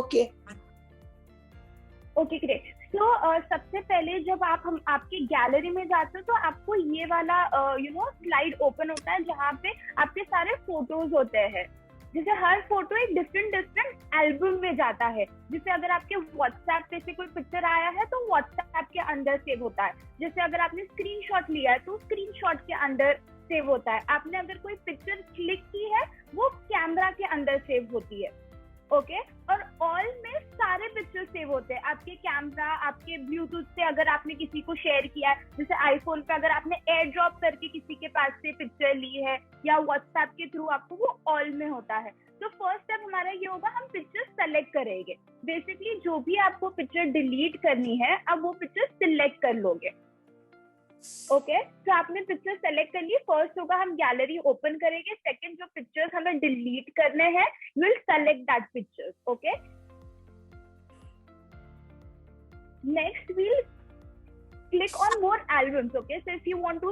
Okay okay great. तो सबसे पहले जब हम आपकी गैलरी में जाते हो तो आपको ये वाला स्लाइड ओपन होता है जहाँ पे आपके सारे फोटोज होते हैं। जैसे हर फोटो एक डिफरेंट एल्बम में जाता है। जैसे अगर आपके व्हाट्सएप पे से कोई पिक्चर आया है तो व्हाट्सएप के अंदर सेव होता है। जैसे अगर आपने स्क्रीनशॉट लिया है तो स्क्रीनशॉट के अंदर सेव होता है। आपने अगर कोई पिक्चर क्लिक की है वो कैमरा के अंदर सेव होती है। ओके और ऑल में सारे पिक्चर सेव होते हैं। आपके कैमरा, आपके ब्लूटूथ से अगर आपने किसी को शेयर किया है, जैसे आईफोन पे अगर आपने एयर ड्रॉप करके किसी के पास से पिक्चर ली है या व्हाट्सएप के थ्रू, आपको वो ऑल में होता है। तो फर्स्ट स्टेप हमारा ये होगा, हम पिक्चर सेलेक्ट करेंगे। बेसिकली जो भी आपको पिक्चर डिलीट करनी है अब वो पिक्चर सिलेक्ट कर लोगे। ओके तो आपने पिक्चर सेलेक्ट कर ली। फर्स्ट होगा हम गैलरी ओपन करेंगे। सेकंड जो पिक्चर्स हमें डिलीट करने हैं you will select that pictures. Okay next we'll click on more albums. Okay, so if you want to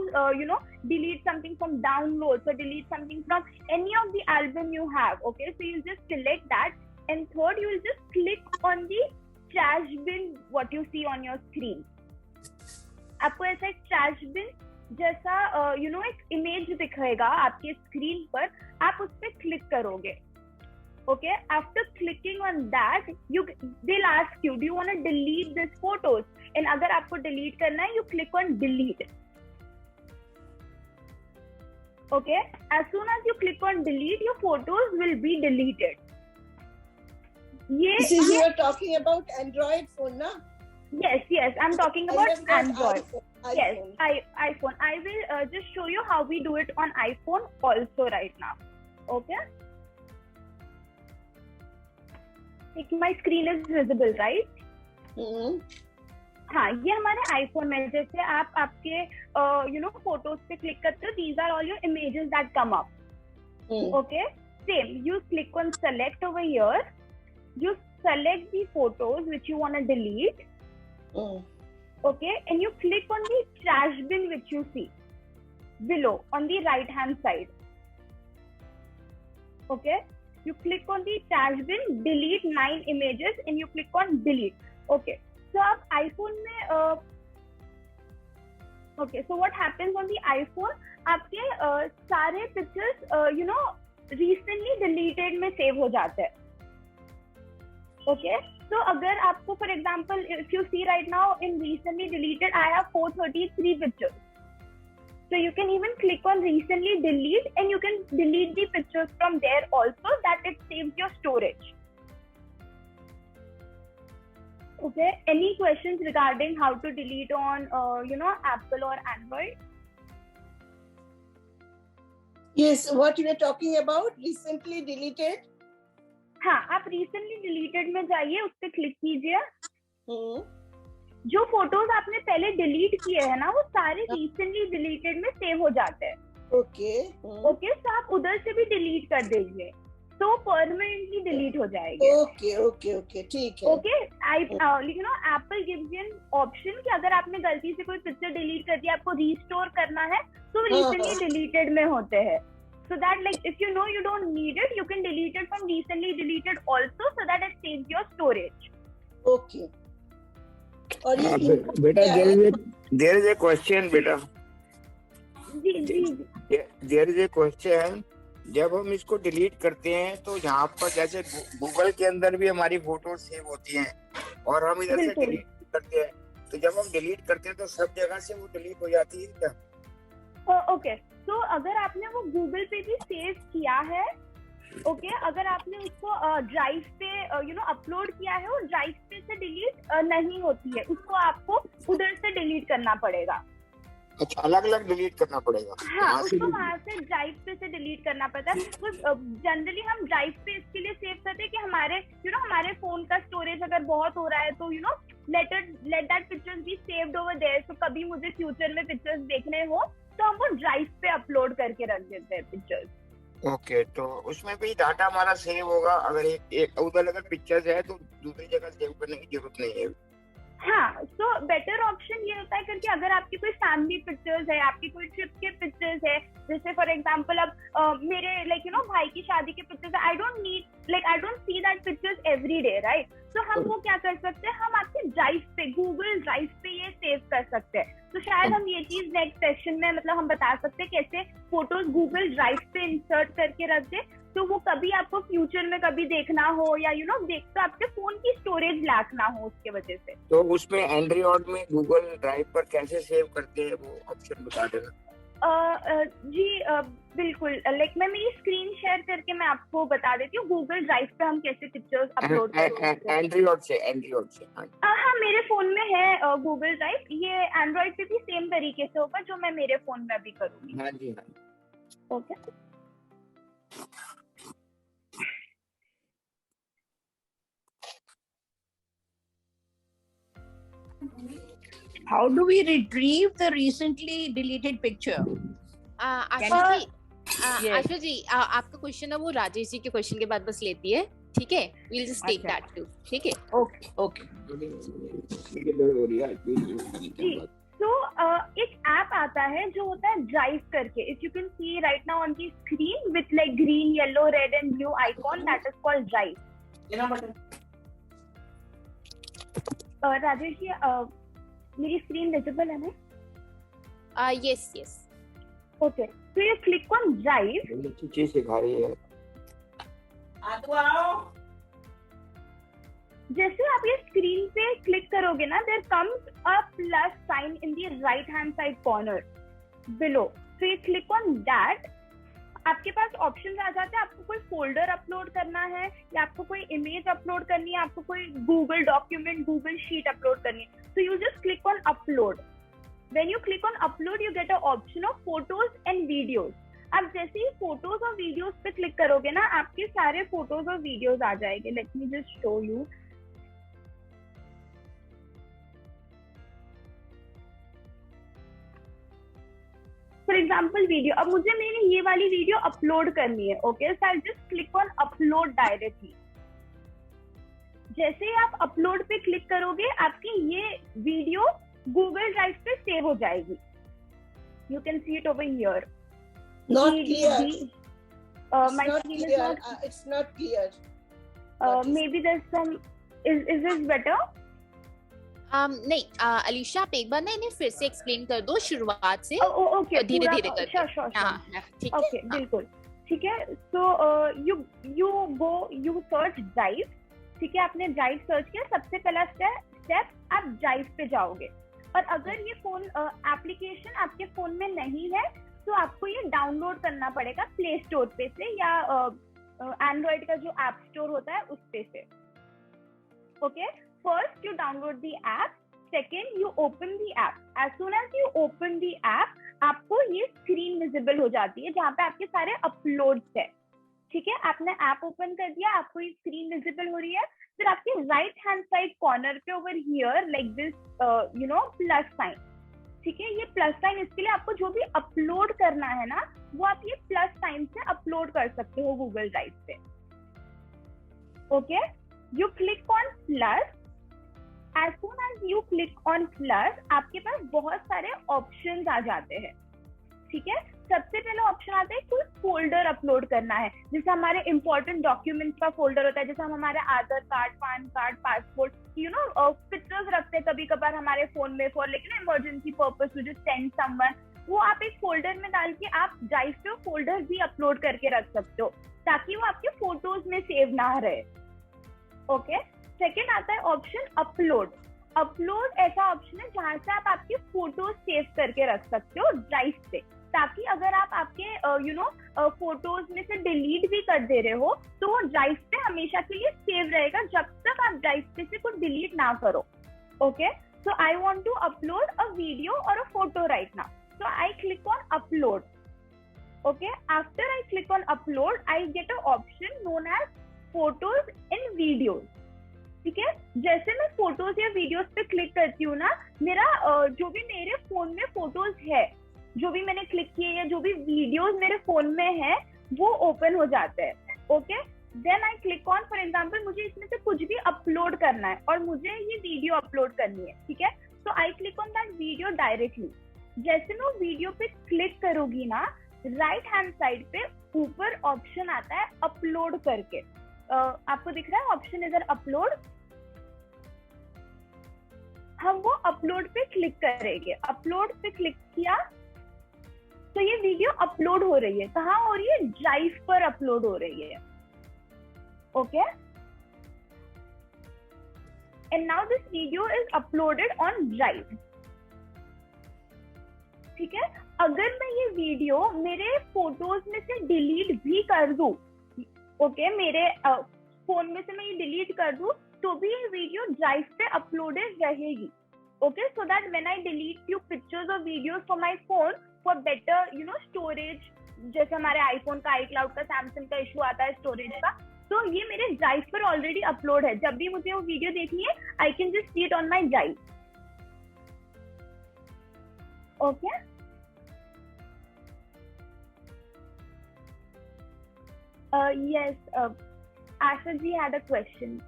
delete something from downloads or delete something from any of the album you have, okay, so you'll just select that. And third, you will just click on the trash bin what you see on your screen. आपको ऐसा एक trash बिन जैसा एक image दिखेगा आपके screen पर, आप उस पर क्लिक करोगे। Okay after clicking on that they'll ask you, do you want to delete this photos? And अगर आपको डिलीट करना है you click on delete. Okay as soon as you click on delete your photos will be deleted. you are talking about Android phone na? Yes, I'm talking about Android. Yes, iPhone. I will just show you how we do it on iPhone also right now. Okay? My screen is visible, right? हाँ, ये हमारे iPhone में जैसे आप आपके photos पे click करते हो, these are all your images that come up. Okay? Same. You click on select over here. You select the photos which you want to delete. Okay, and you click on the trash bin which you see below on the right hand side. Okay, you click on the trash bin, delete 9 images and you click on delete. Okay, so अब iPhone में okay, so what happens on the iPhone, आपके सारे pictures recently deleted में save हो जाते हैं। Okay, so अगर आपको for example if you see right now in recently deleted I have 433 pictures, so you can even click on recently delete and you can delete the pictures from there also, that it saves your storage. Okay, any questions regarding how to delete on Apple or Android? Yes, what you are talking about recently deleted? हाँ, आप recently deleted में जाइए, उस पर click कीजिए। जो photos आपने पहले डिलीट किए हैं ना वो सारे रिसेंटली डिलीटेड में सेव हो जाते हैं। ओके तो आप उधर से भी डिलीट कर दीजिए तो परमानेंटली डिलीट हो जाएंगे। ओके ठीक है। Okay Apple gives you an option कि अगर आपने गलती से कोई पिक्चर डिलीट कर दिया, आपको रीस्टोर करना है तो रिसेंटली डिलीटेड में होते हैं। So that like if you know you don't need it, you can delete it from recently deleted also, so that it saves your storage. Okay. और बेटा there is a question बेटा। जी there is a question, जब हम इसको delete करते हैं तो यहाँ पर जैसे गूगल के अंदर भी हमारी फोटो सेव होती हैं और हम इधर से डिलीट करते हैं, तो जब हम डिलीट करते हैं तो सब जगह से वो डिलीट हो जाती है क्या? ओके तो अगर आपने वो गूगल पे भी सेव किया है, ओके अगर आपने उसको ड्राइव पे अपलोड किया है और ड्राइव पे से डिलीट नहीं होती है, उसको आपको उधर से डिलीट करना पड़ेगा। अच्छा, अलग अलग डिलीट करना पड़ेगा? हाँ, उसको वहाँ से ड्राइव पे से डिलीट करना पड़ता है। तो जनरली हम ड्राइव पे इसके लिए सेव करते हैं कि हमारे हमारे फोन का स्टोरेज अगर बहुत हो रहा है तो let that pictures be saved over there, तो कभी मुझे फ्यूचर में पिक्चर्स देखने हो तो हम वो ड्राइव पे अपलोड करके रख देते हैं पिक्चर्स। ओके, तो उसमें भी डाटा हमारा सेव होगा। अगर एक उधर अगर पिक्चर्स है तो दूसरी जगह सेव करने की जरूरत नहीं है। हाँ, तो बेटर ऑप्शन ये होता है क्योंकि अगर आपकी कोई फैमिली पिक्चर्स है, आपकी कोई ट्रिप के पिक्चर्स है, जैसे फॉर एग्जांपल अब मेरे भाई की शादी के pictures, I don't see that pictures every day, right? तो हम वो क्या कर सकते हैं, हम आपके ड्राइव पे, गूगल ड्राइव पे ये सेव कर सकते हैं। तो शायद हम ये चीज नेक्स्ट सेक्शन में मतलब हम बता सकते हैं कैसे फोटोज गूगल ड्राइव पे इंसर्ट करके रख दे, तो वो कभी आपको फ्यूचर में कभी देखना हो या देख तो आपके फोन की स्टोरेज लैक ना हो उसके वजह से। तो उसमें एंड्रॉइड में गूगल ड्राइव पर कैसे सेव करते हैं वो ऑप्शन बता देना। जी बिल्कुल, लाइक मैं मेरी स्क्रीन शेयर करके मैं आपको बता देती हूँ गूगल ड्राइव पे हम कैसे पिक्चर्स अपलोड कर सकते हैं। एंड्रॉइड से हाँ, मेरे फोन में है गूगल ड्राइव। ये एंड्रॉइड पे भी सेम तरीके से होगा जो मैं मेरे फोन में अभी करूँगी। हाँ जी, हाँ। Okay, How do we retrieve the recently deleted picture? Asha ji, Asha ji आपका क्वेश्चन है वो राजेश जी के क्वेश्चन के बाद बस लेती है, ठीक है? We'll just take that too, ठीक है? Okay. जी, तो एक ऐप आता है जो होता है ड्राइव करके। If you can see right now on the screen with like green, yellow, red and blue icon, that is called drive. Rajesh ji, मेरी स्क्रीन विजिबल है ना? यस। ओके, तो you click on drive. अच्छी चीज सिखा रही है। जैसे आप ये स्क्रीन पे क्लिक करोगे ना, there comes a plus sign in the right hand side corner below. So you click on that, आपके पास ऑप्शन आ जाते हैं। आपको कोई फोल्डर अपलोड करना है या आपको कोई इमेज अपलोड करनी है, आपको कोई Google document, Google sheet upload करनी है, तो you just click on upload. When you click on upload, you get an option of photos and videos. अब जैसे ही फोटोज और वीडियोस पे क्लिक करोगे ना, आपके सारे फोटोज और वीडियोस आ जाएंगे। Let me just show you. For example video, अब मुझे मेरी ये वाली वीडियो अपलोड करनी है। Okay, so I just click on upload directly. जैसे ही आप अपलोड पे क्लिक करोगे, आपकी ये वीडियो गूगल ड्राइव पे सेव हो जाएगी। You can see it over here. Not clear. My screen is not. It's not clear. Maybe there's some. Is this better? नहीं, अलीशा आप एक बार ना इन्हें फिर से एक्सप्लेन कर दो शुरुआत से। ओके, धीरे धीरे कर। ठीक है। ओके, बिल्कुल ठीक है। So you go, you search drive. ठीक है, आपने ड्राइव सर्च किया, सबसे पहला स्टेप आप ड्राइव पे जाओगे। और अगर ये फोन एप्लीकेशन आपके फोन में नहीं है तो आपको ये डाउनलोड करना पड़ेगा प्ले स्टोर पे से या एंड्रॉइड का जो ऐप स्टोर होता है उस पे से। Okay, first you download the app, second you open the app. As soon as you open the app, आपको ये स्क्रीन विजिबल हो जाती है जहाँ पे आपके सारे अपलोड्स है। ठीक है, आपने ऐप ओपन कर दिया, आपको ये स्क्रीन विजिबल हो रही है। फिर आपके राइट हैंड साइड कॉर्नर पे over here like this plus sign. ठीक है, ये प्लस साइन, इसके लिए आपको जो भी अपलोड करना है ना, वो आप ये प्लस साइन से अपलोड कर सकते हो गूगल ड्राइव पे। Okay, you click on plus. As soon as you click on plus, आपके पास बहुत सारे ऑप्शंस आ जाते हैं। ठीक है, सबसे पहले ऑप्शन आता है कोई फोल्डर अपलोड करना है, जैसे हमारे इंपॉर्टेंट डॉक्यूमेंट्स का फोल्डर होता है, जैसे हम हमारे Aadhaar card, PAN card, passport, pictures रखते हैं कभी कभार हमारे फोन में फॉर लेकिन emergency purpose to just send someone. वो आप एक फोल्डर में डाल के आप ड्राइव पे फोल्डर भी अपलोड करके रख सकते हो ताकि वो आपके फोटोज में सेव ना रहे। ओके, सेकेंड आता है ऑप्शन अपलोड। अपलोड ऐसा ऑप्शन है जहां से आप आपके फोटोज सेव करके रख सकते हो ड्राइव पे, ताकि अगर आप आपके फोटोज में से डिलीट भी कर दे रहे हो तो वो ड्राइव पे हमेशा के लिए सेव रहेगा जब तक आप ड्राइव पे से कुछ डिलीट ना करो। Okay, so I want to upload a video और a photo right now, so I click on upload. Okay, after I click on upload, I get a option known as photos in videos. ठीक है, जैसे मैं photos या videos पे click करती हूँ ना, मेरा जो भी मेरे फोन में फोटोज है, जो भी मैंने क्लिक किए या जो भी वीडियोस मेरे फोन में है, वो ओपन हो जाते हैं। Okay, then I click on, for example मुझे इसमें से कुछ भी अपलोड करना है और मुझे ये वीडियो अपलोड करनी है। ठीक है, तो आई click on that video directly. जैसे मैं वीडियो पे क्लिक करूंगी ना, राइट हैंड साइड पे ऊपर ऑप्शन आता है अपलोड करके। आपको दिख रहा है ऑप्शन इधर अपलोड, हम वो अपलोड पे क्लिक करेंगे। अपलोड पे क्लिक किया तो ये वीडियो अपलोड हो रही है। कहाँ हो रही है? ड्राइव पर अपलोड हो रही है। Okay, and now this video is uploaded on drive. ठीक है, अगर मैं ये वीडियो मेरे फोटोज में से डिलीट भी कर दूं, ओके, मेरे फोन में से मैं ये डिलीट कर दूं, तो भी ये वीडियो ड्राइव पे अपलोडेड रहेगी। Okay, so that when I delete few pictures और videos from my phone for better storage, जैसे हमारे आईफोन का, iCloud का, सैमसंग का इशू आता है स्टोरेज का, तो ये मेरे ड्राइव पर ऑलरेडी अपलोड है। जब भी मुझे वो वीडियो देखनी है, I can just see it on my drive. Okay, yes, Asha ji had a question.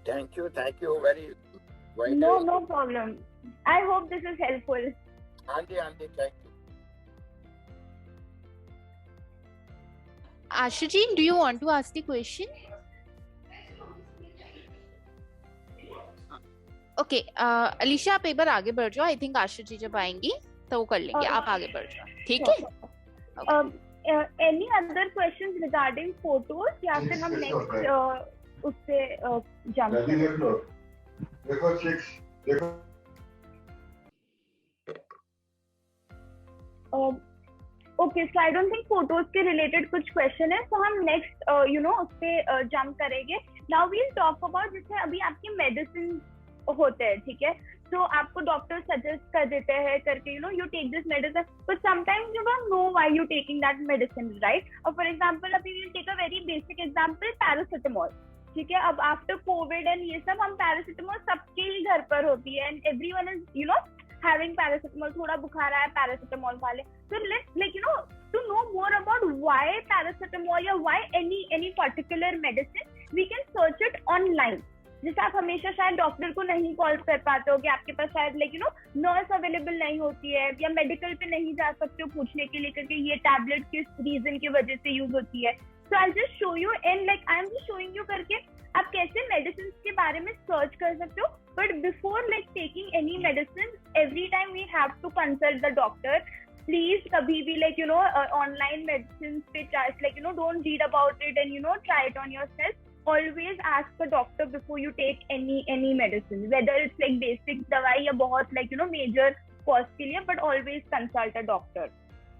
Thank you very No problem. I hope this is helpful. Andy, thank you. Asha ji, do you want to ask the question? Okay, Alisha आप एक बार आगे बढ़ जाओ। I think Asha ji जब आएंगी तो वो कर लेंगे। आप आगे बढ़ जाओ, ठीक है? Any other questions regarding photos या फिर हम next उससे jump करें? देखो 6 देखो okay, so I don't think photos के रिलेटेड कुछ क्वेश्चन है, तो हम नेक्स्ट उस पे जंप करेंगे। Now we will talk about, जैसे अभी आपकी मेडिसिन होते हैं, ठीक है, तो आपको डॉक्टर सजेस्ट कर देते हैं करके you take this medicine, but sometimes you don't know why you taking that medicine, right? और फॉर एग्जांपल अभी we will take a very basic example, paracetamol. ठीक है, अब आफ्टर कोविड एंड ये सब, हम पैरासिटामोल सबके ही घर पर होती है, and everyone is having paracetamol, थोड़ा बुखार आया पैरासिटामोल खा ले। So let's to know more about why paracetamol or why any particular medicine, we can search it online. जैसे आप हमेशा शायद डॉक्टर को नहीं कॉल कर पाते हो कि आपके पास शायद नर्स अवेलेबल नहीं होती है, या मेडिकल पे नहीं जा सकते हो पूछने के लिए कि ये टैबलेट किस रीजन की वजह से यूज होती है। So I just show you and I am just showing you करके आप कैसे मेडिसिन के बारे में सर्च कर सकते हो। But before taking any medicine, every time we have to consult the doctor. Please कभी भी ऑनलाइन मेडिसिन पे don't read about it and try it on yourself. Always ask the doctor before you take any medicine, whether it's basic दवाई या बहुत major cost के लिए, but always consult a doctor.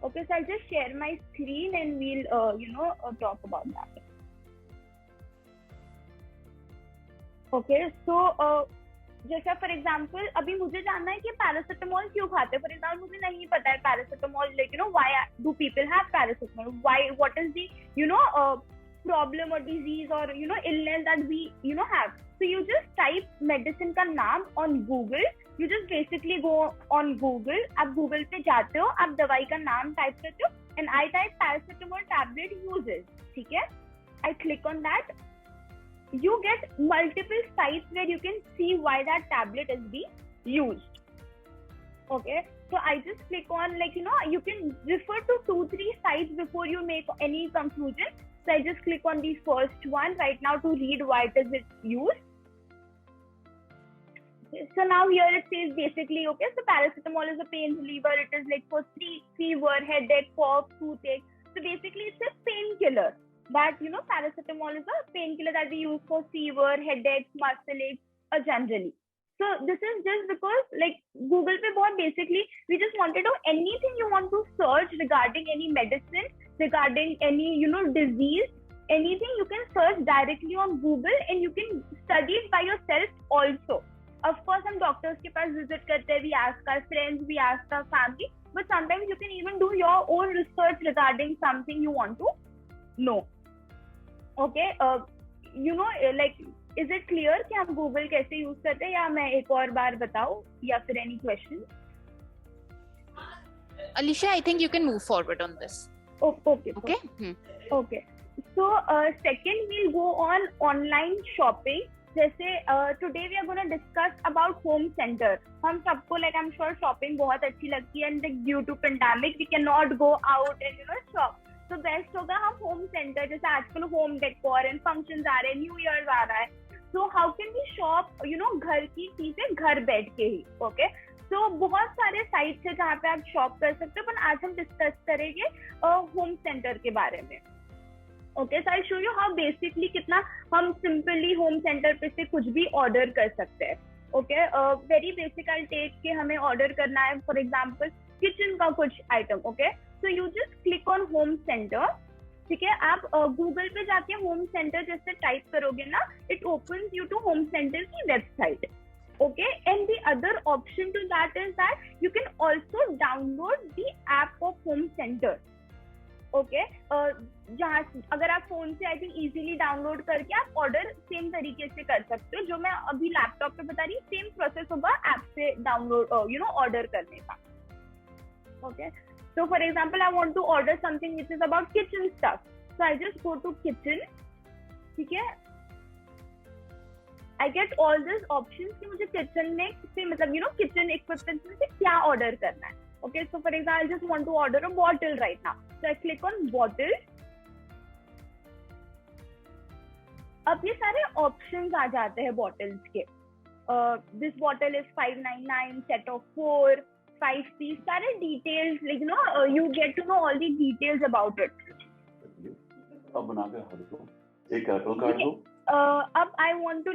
Okay, so I'll just share my screen and we'll talk about that. Okay, so जैसा for example अभी मुझे जानना है कि पैरासिटामोल क्यों खाते हैं। फॉर एग्जाम्पल मुझे नहीं पता है paracetamol why do people have paracetamol, why, what is the problem or disease or illness that we have. So you just type medicine का नाम on Google, you just basically go on Google, आप Google पे जाते हो, आप दवाई का नाम टाइप करते हो, and I type paracetamol tablet uses, ठीक है, I click on that, you get multiple sites where you can see why that tablet is being used. Okay, so I just click on you can refer to 2-3 sites before you make any conclusion. So I just click on the first one right now to read why it is used. So now here it says basically, okay, so paracetamol is a pain reliever. It is for fever, headache, cough, toothache. So basically it's a painkiller. But paracetamol is a painkiller that we use for fever, headache, muscle aches, generally. So this is just because Google पे बहुत basically we just wanted to anything you want to search regarding any medicine, regarding any disease, anything you can search directly on Google and you can study it by yourself also. Of course हम doctors के पास visit करते हैं, we ask our friends, we ask our family, but sometimes you can even do your own research regarding something you want to know. Okay, is it clear कि हम Google कैसे use करते हैं, या मैं एक और बार बताऊं, या फिर any question? Alisha, I think you can move forward on this. Okay. Okay. Okay. So second we'll go on online shopping जैसे today we are gonna discuss about home center. हम सबको like I am sure shopping बहुत अच्छी लगती है, and due to pandemic we can not go out and shop. तो best होगा हम होम सेंटर, जैसे आजकल होम डेकोर एंड फंक्शंस आ रहे हैं, न्यू ईयर आ रहा है, so how can we shop घर की चीजें घर बैठ के ही. ओके, तो बहुत सारे साइट्स है जहाँ पे आप शॉप कर सकते हो, पर आज हम डिस्कस करेंगे होम सेंटर के बारे में. Okay, so I show you how basically कितना हम सिंपली होम सेंटर पे से कुछ भी ऑर्डर कर सकते हैं. Okay, very basic I take के हमें ऑर्डर करना है फॉर एग्जांपल किचन का कुछ item. Okay, so you just click on home centre. ठीक है, आप गूगल पे जाके होम सेंटर जैसे टाइप करोगे ना, it opens you to home center की website. Okay, and the other option to that is that you can also download the app of Home Center. Okay, जहाँ अगर आप फोन से आई थिंक इजीली डाउनलोड करके आप order same तरीके से कर सकते हो. जो मैं अभी लैपटॉप पे बता रही हूँ, सेम प्रोसेस होगा ऐप से डाउनलोड ऑर्डर करने का. Okay, so for example I want to order something which is about kitchen stuff, so I just go to kitchen. ठीक है, I get all these options कि मुझे किचन में से मतलब किचन इक्विपमेंट में से क्या ऑर्डर करना है. Okay, so for example I just want to order a bottle right now, so I click on bottle. अब ये सारे ऑप्शंस आ जाते हैं बॉटल्स के. This bottle is 599, set of 4, 5 piece, सारे details like you get to know all the details about it. अब बना के हर दो एक एप्पल काट दो. अब I want to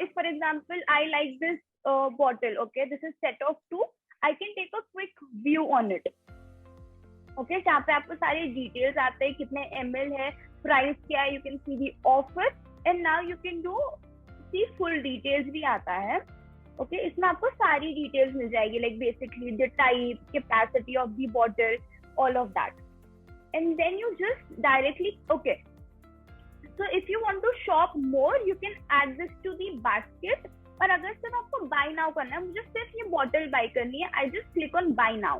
if for example I like this bottle, okay, this is set of 2, I can take a quick view on it. Okay, जहाँ पे आपको सारे डिटेल्स आते हैं, कितने ml है, प्राइस क्या है, you can see the offer, and now you can do see full details भी आता है. Okay, इसमें आपको सारी डिटेल्स मिल जाएगी, like basically the type, capacity of the bottle, all of that, and then you just directly okay. So if you want to shop more, you can add this to the basket. और अगर सिर्फ आपको buy now करना है, मुझे सिर्फ ये bottle buy करनी है, I just click on buy now.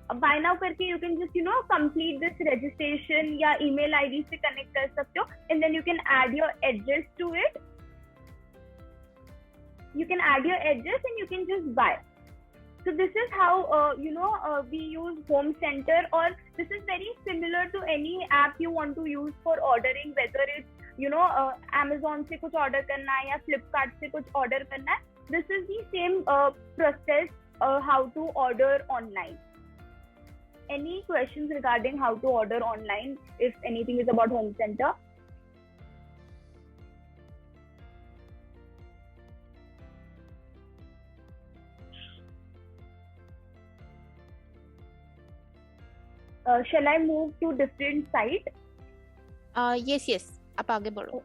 अब buy now करके you can just complete this registration या email ID से connect कर सकते हो, and then you can add your address to it. You can add your address and you can just buy. So this is how we use home center, or this is very similar to any app you want to use for ordering, whether it's Amazon से कुछ order करना है या Flipkart से कुछ order करना है. This is the same process how to order online. Any questions regarding how to order online, if anything is about home center? Shall I move to different site? Yes. आप आगे बढ़ो.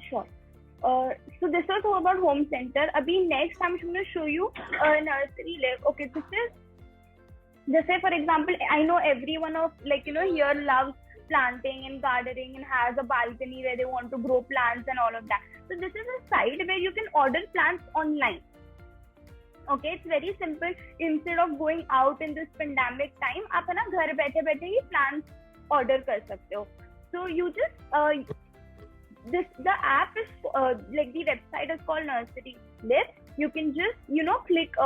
Sure. So this was all about home center. अभी next I'm going to show you nursery life. Okay, this is just say for example, I know everyone of here loves planting and gardening and has a balcony where they want to grow plants and all of that. So this is a site where you can order plants online. Okay, it's very simple. Instead of going out in this pandemic time, आप है ना घर बैठे बैठे ही plants order कर सकते हो. So you just the app is like the website is called Nursery Live. You can just click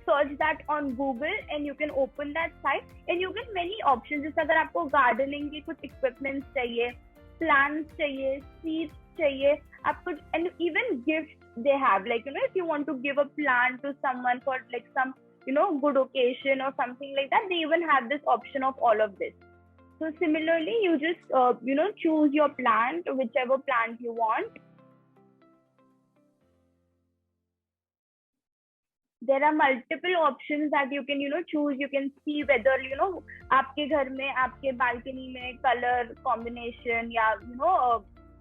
search that on Google and you can open that site and you get many options. जैसे अगर आपको gardening के कुछ equipments चाहिए, plants चाहिए, seeds चाहिए, आपको and even gifts they have, if you want to give a plant to someone for some good occasion or something like that, they even have this option of all of this. So similarly you just choose your plant, whichever plant you want. There are multiple options that you can choose. You can see whether आपके घर में आपके balcony में color combination या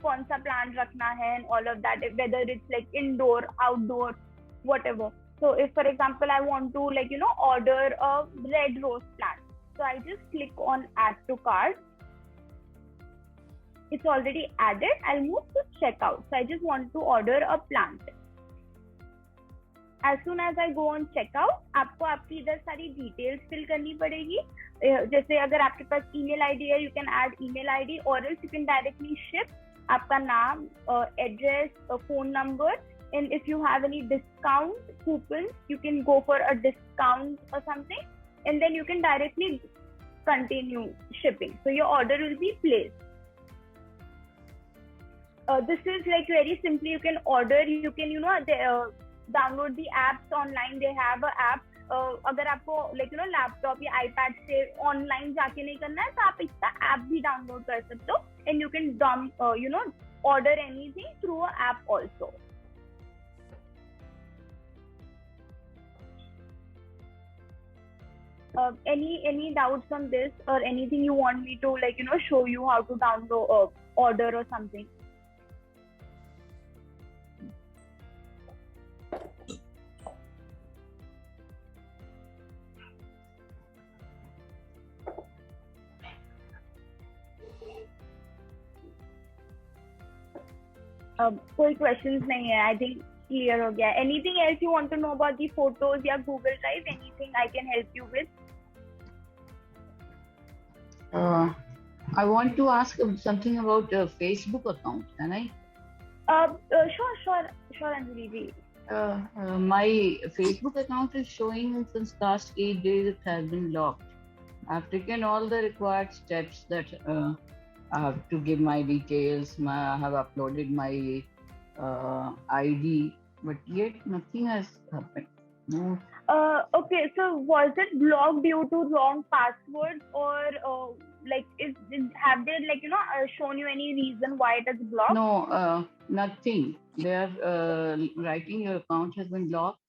कौन सा plant रखना है and all of that, whether it's like indoor, outdoor, whatever. So if for example I want to order a red rose plant, so I just click on add to cart. It's already added. I'll move to checkout. So I just want to order a plant. As soon as I go on checkout, आपको आपकी इधर सारी details fill करनी पड़ेगी. जैसे अगर आपके पास email ID है, you can add email ID, or else you can directly ship आपका नाम, address, phone number, and if you have any discount coupons, you can go for a discount or something, and then you can directly continue shipping. So your order will be placed. This is like very simply you can order, you can download the apps online. They have a app. अगर आपको laptop या iPad से online जाके नहीं करना है तो आप इसका ऐप भी डाउनलोड कर सकते हो, and you can order anything through a app also. Any doubts on this, or anything you want me to show you how to download order or something? कोई questions नहीं है, I think clear हो गया. Anything else you want to know about the photos या Google Drive? Anything I can help you with? I want to ask something about Facebook account. Can I? Sure, Anjali ji. My Facebook account is showing since last 8 days it has been locked. I've taken all the required steps that I have to give my details. I have uploaded my ID, but yet nothing has happened. No. Okay, so was it blocked due to wrong passwords, or have they shown you any reason why it is blocked? No, nothing. They are writing your account has been blocked.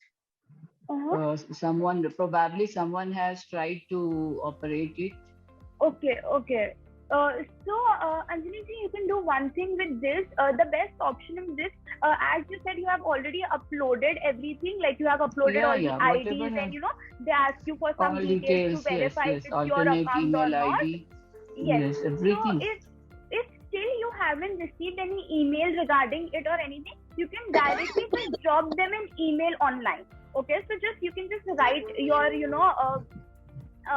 Someone has tried to operate it. Okay. So Anjali ji, you can do one thing with this. The best option in this, as you said, you have already uploaded everything. Like you have uploaded all the IDs, and they ask you for some all details to verify if it's your alternate account email or not. ID. Yes, everything. So if still you haven't received any email regarding it or anything, you can directly just drop them an email online. Okay, so you can just write your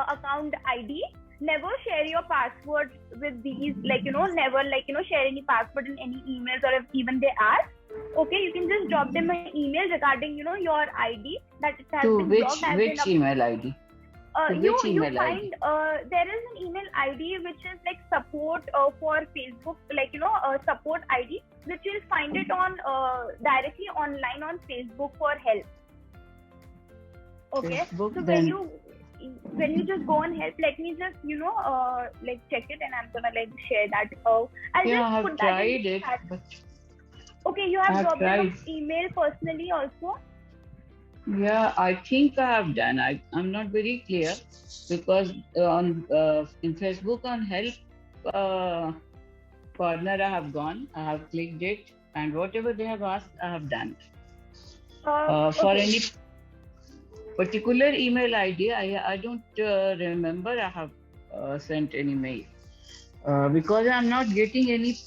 account ID. Never share your password with these, never share any password in any emails, or if even they ask. Okay, you can just drop them an email regarding your ID that it has been blocked. Which email ID? You find there is an email ID which is like support for Facebook, support ID, which you'll find it on directly online on Facebook for help. Okay, Facebook, so then... when you just go on help, let me just check it, and I'm gonna share that. I'll just put that in the chat. Okay, you have dropped an email personally also? Yeah, I think I have done. I'm not very clear, because on in Facebook on help corner I have gone, I have clicked it, and whatever they have asked I have done. For any particular email ID, I don't remember I have sent any mail, because I'm not getting any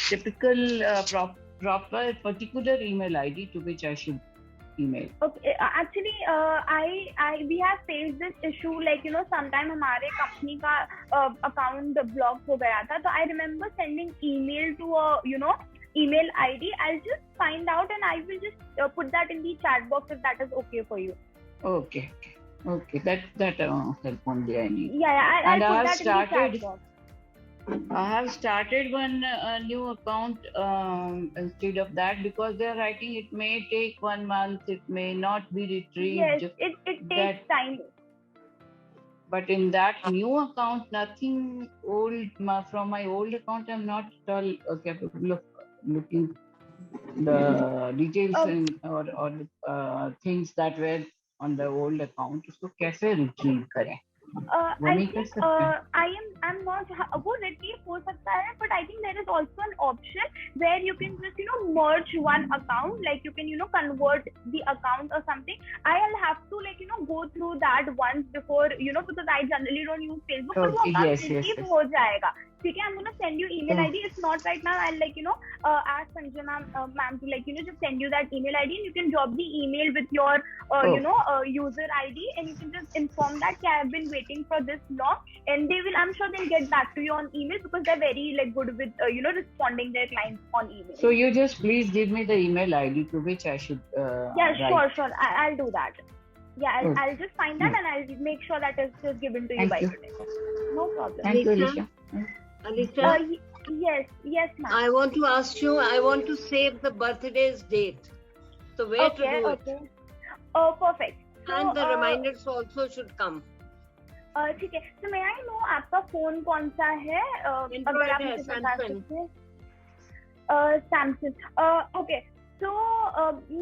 typical proper particular email ID to which I should email. Okay, actually we have faced this issue, sometime हमारे company का account block हो गया था, so I remember sending email to a email ID. I'll just find out and I will just put that in the chat box if that is okay for you. Okay. That help only I need. Yeah, I'll put that in the chat box. I have started one new account instead of that, because they are writing it may take 1 month, it may not be retrieved. Yes, it takes time. But in that new account, nothing old from my old account, I'm not at all capable of looking the details or things that were on the old account. उसको कैसे retrieve करें? I'm not, वो retrieve हो सकता है, but I think there is also an option where you can just merge one account, like you can convert the account or something. I'll have to go through that once before, because I generally don't use Facebook. Okay, yes. हो जाएगा. ठीक है, I'm gonna send you email ID. If not right now, I'll ask Sanjana ma'am to just send you that email ID, and you can drop the email with your user ID, and you can just inform that I have been waiting for this long, and I'm sure they'll get back to you on email because they're very good with responding their clients on email. So you just please give me the email ID to which I should. Yeah, write. sure. I'll do that. Yeah, I'll just find that and I'll make sure that it's just given to you by today. No problem. Thank you, Alicia. Alicia, yes, ma'am. I want to ask you, I want to save the birthday's date. So where to do it? Oh, perfect. And the reminders also should come. ठीक है. So may I know आपका phone कौन सा है? अगर आप मुझे बता सकते हैं. Samsung. Okay. तो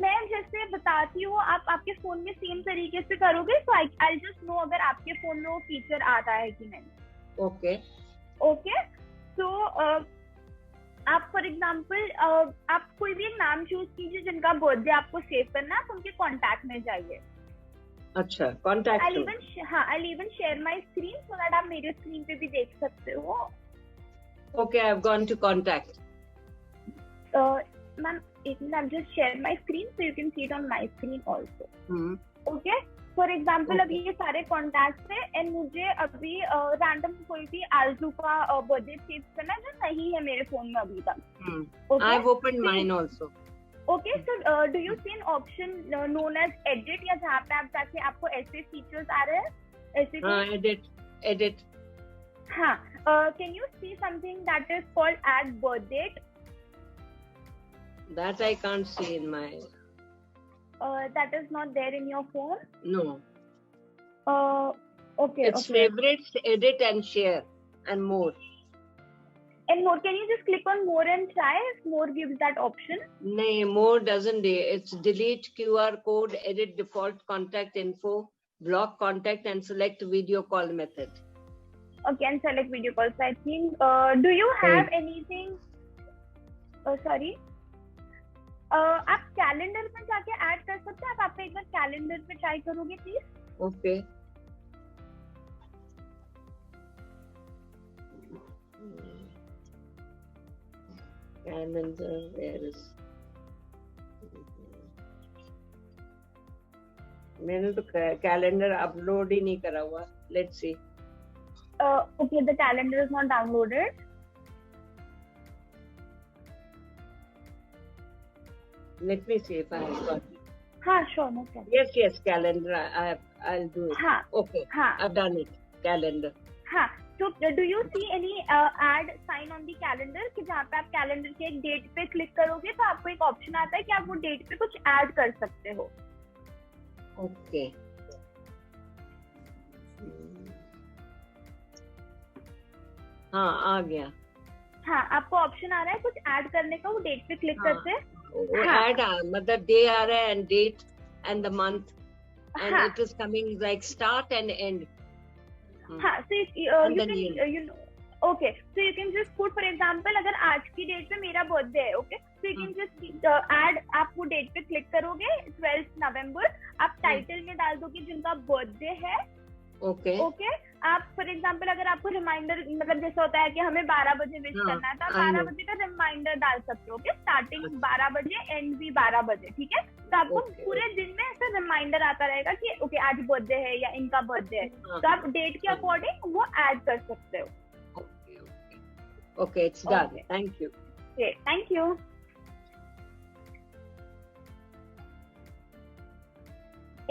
मैं जैसे बताती हूँ, आप आपके फोन में सेम तरीके से करोगे, तो I'll just know अगर आपके फोन में वो फीचर आता है कि नहीं. ओके. तो आप फॉर एग्जांपल आप कोई भी एक नाम चूज कीजिए जिनका बर्थडे आपको सेव करना है, आप उनके कांटेक्ट में जाइए. अच्छा, contact. I'll even share my screen so that आप मेरे स्क्रीन पे भी देख सकते हो. Okay, I've gone to contact. Ma'am, I'll just share my screen so you can see it on my screen also. Okay. For example अभी ये सारे कॉन्टैक्ट है, एंड मुझे अभी रैंडम कोई भी आलजू का बर्थडे सेव करना है जो नहीं है मेरे फोन में अभी तक. I have opened mine also. Okay, so do you see an option known as edit, या जहाँ पे आप जाके आपको ऐसे फीचर्स आ रहे हैं ऐसे? Edit. हाँ. Can you see something that is called add birth date? That I can't see in my. That is not there in your phone? No. Okay. It's favorites, edit and share and more. And more, can you just click on more and try if more gives that option? No, more doesn't. It's delete QR code, edit default contact info, block contact and select video call method. Okay, and select video calls. I think, do you have anything? Sorry. आप calendar में जाके add कर सकते हैं. आप एक बार calendar पे try करोगे please? Okay. Calendar, where is? मैंने तो कैलेंडर अपलोड ही नहीं करा हुआ. Let's see. Okay, the calendar is not downloaded. Let me see if I have got it. Sure, no problem. Yes, calendar. I'll do it. Okay. I've done it. Calendar. So do you see any add sign on the calendar कि जहाँ पे आप calendar के एक date पे click करोगे तो आपको एक ऑप्शन आता है कि आप वो डेट पे कुछ ऐड कर सकते हो. ओके. हाँ, आ गया. आपको ऑप्शन आ रहा है कुछ ऐड करने का, वो डेट पे क्लिक करते हैं. वो ऐड मतलब डे आ रहा है and date and the month and it is coming like start and end. So you know, okay, so you can just put, for example, अगर आज की डेट पे मेरा बर्थडे है, okay, so you can just add, आप वो date पे click करोगे 12 नवंबर, आप टाइटल में डाल दोगे जिनका बर्थडे है. ओके. आप फॉर एग्जांपल अगर आपको रिमाइंडर, मतलब जैसे होता है कि हमें 12 बजे विश करना है, तो आप 12 बजे का रिमाइंडर डाल सकते हो. स्टार्टिंग 12 बजे, एंड भी 12 बजे. ठीक है. तो आपको पूरे दिन में ऐसा रिमाइंडर आता रहेगा कि ओके आज बर्थडे है या इनका बर्थडे है, तो आप डेट के अकॉर्डिंग वो ऐड कर सकते हो. Okay, it's done. Thank you. Thank you.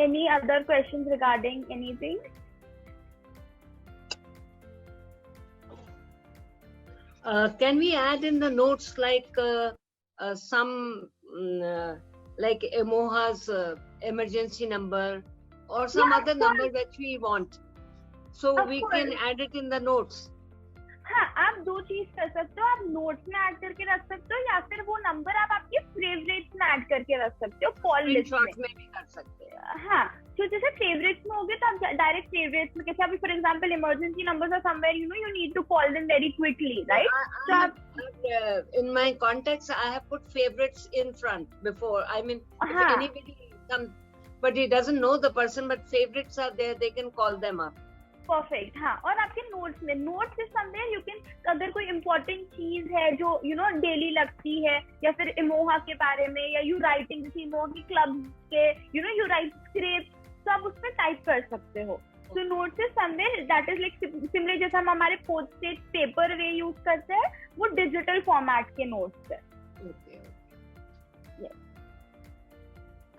Any other questions regarding anything? Can we add in the notes like some like Emoha's emergency number or some other number which we want, so we can add it in the notes? आप दो चीज कर सकते हो. आप notes में add करके रख सकते हो, या फिर वो नंबर आप आपके फेवरेट्स में ऐड करके रख सकते हो. कॉल लिस्ट में भी कर सकते हैं. तो जैसे फेवरेट्स में होगे तो आप डायरेक्ट फेवरेट्स में, कैसे अभी for example emergency numbers are somewhere, you need to call them very quickly, right? So in my contacts I have put favorites in front before. I mean, if anybody comes but he doesn't know the person, but favorites are there, they can call them up. Perfect. हाँ, और आपके notes में, notes is somewhere you can, अगर कोई important चीज है जो daily लगती है, या फिर इमोहा के बारे में, या यू राइटिंग जैसे इमोहा की क्लब के यू राइट स्क्रिप्ट, तो आप उसमें टाइप कर सकते हो। So notes is somewhere that is like similar, जैसे हम हमारे पोस्ट-इट पेपर वे यूज करते हैं, वो डिजिटल फॉर्मेट के नोट्स है।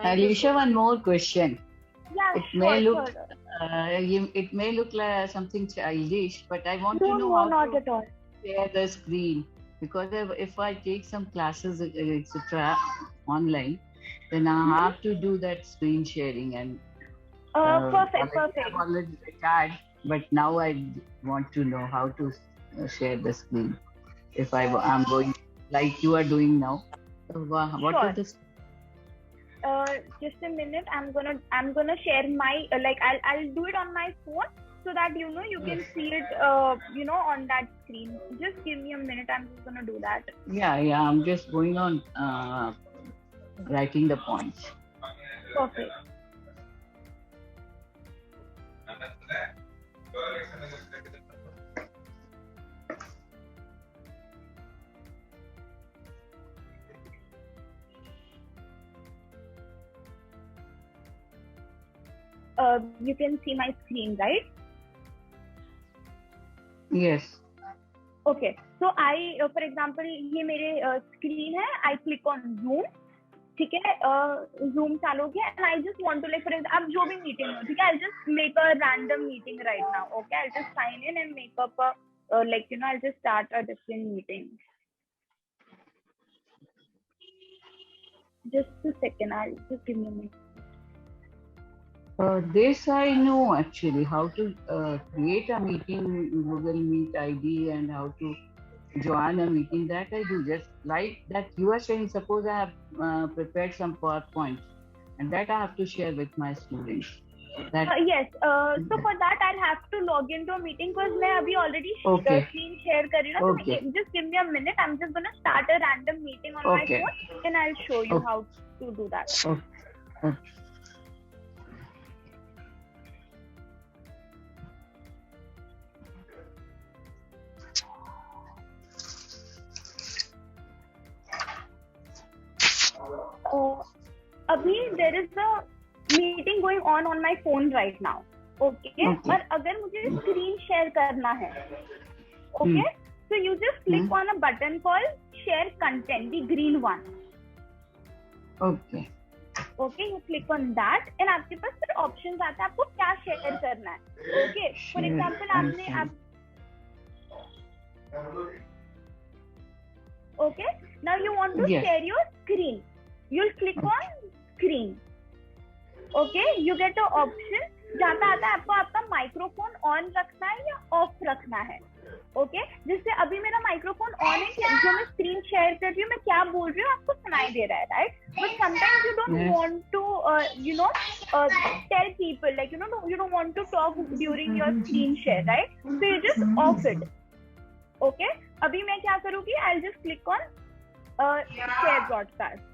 Alicia, one more question. Yeah, It sure, may look sure. it may look like something childish, but I want to know No, how not to at all. share the screen, because if I take some classes etc. online, then I have to do that screen sharing, and Perfect. I've already retired, but now I want to know how to share the screen if I'm going like you are doing now. So, what Sure. is this? Just a minute. I'm gonna share my I'll do it on my phone so that you can see it on that screen. Just give me a minute. I'm just gonna do that. Yeah. I'm just going on writing the points. Perfect. You can see my screen, right? Yes. Okay. So I, for example, ये मेरे screen है. I click on Zoom. ठीक है, Zoom चालू हो गया, and I just want to, like, for example, अब जो भी meeting हो, ठीक है, I'll just make a random meeting right now. Okay, I'll just sign in and make up a I'll just start a different meeting. Just a second. I'll just give me a minute. This I know actually, how to create a meeting, Google Meet ID, and how to join a meeting. That I do, just like that you are saying. Suppose I have prepared some PowerPoint, and that I have to share with my students. That Yes. So for that I'll have to log into a meeting because मैं अभी already Okay. screen share कर रही हूँ ना. Okay. So just give me a minute. I'm just gonna start a random meeting on Okay. my phone, and I'll show you Okay. how to do that. Okay. अभी there is a meeting going on my phone right now. Okay. Okay. और अगर मुझे screen share करना है, okay, so you just click on a button called share content, the green one. Okay. Okay, you click on that and आपके पास फिर options आता है आपको क्या share करना है. Okay, for Share example आपने okay, now you want to Yes. share your screen. You'll click on screen. Okay, you get an option. जाता आता है आपको आपका माइक्रोफोन ऑन रखना है या ऑफ रखना है. ओके, जिससे अभी मेरा माइक्रोफोन ऑन है, जो मैं स्क्रीन शेयर कर रही हूँ, मैं क्या बोल रही हूँ आपको सुनाई दे रहा है, right? But sometimes you don't want to tell people, like you don't want to talk during your screen share, right? So you just off it. Okay, अभी मैं क्या करूँगी, I'll just click on share broadcast.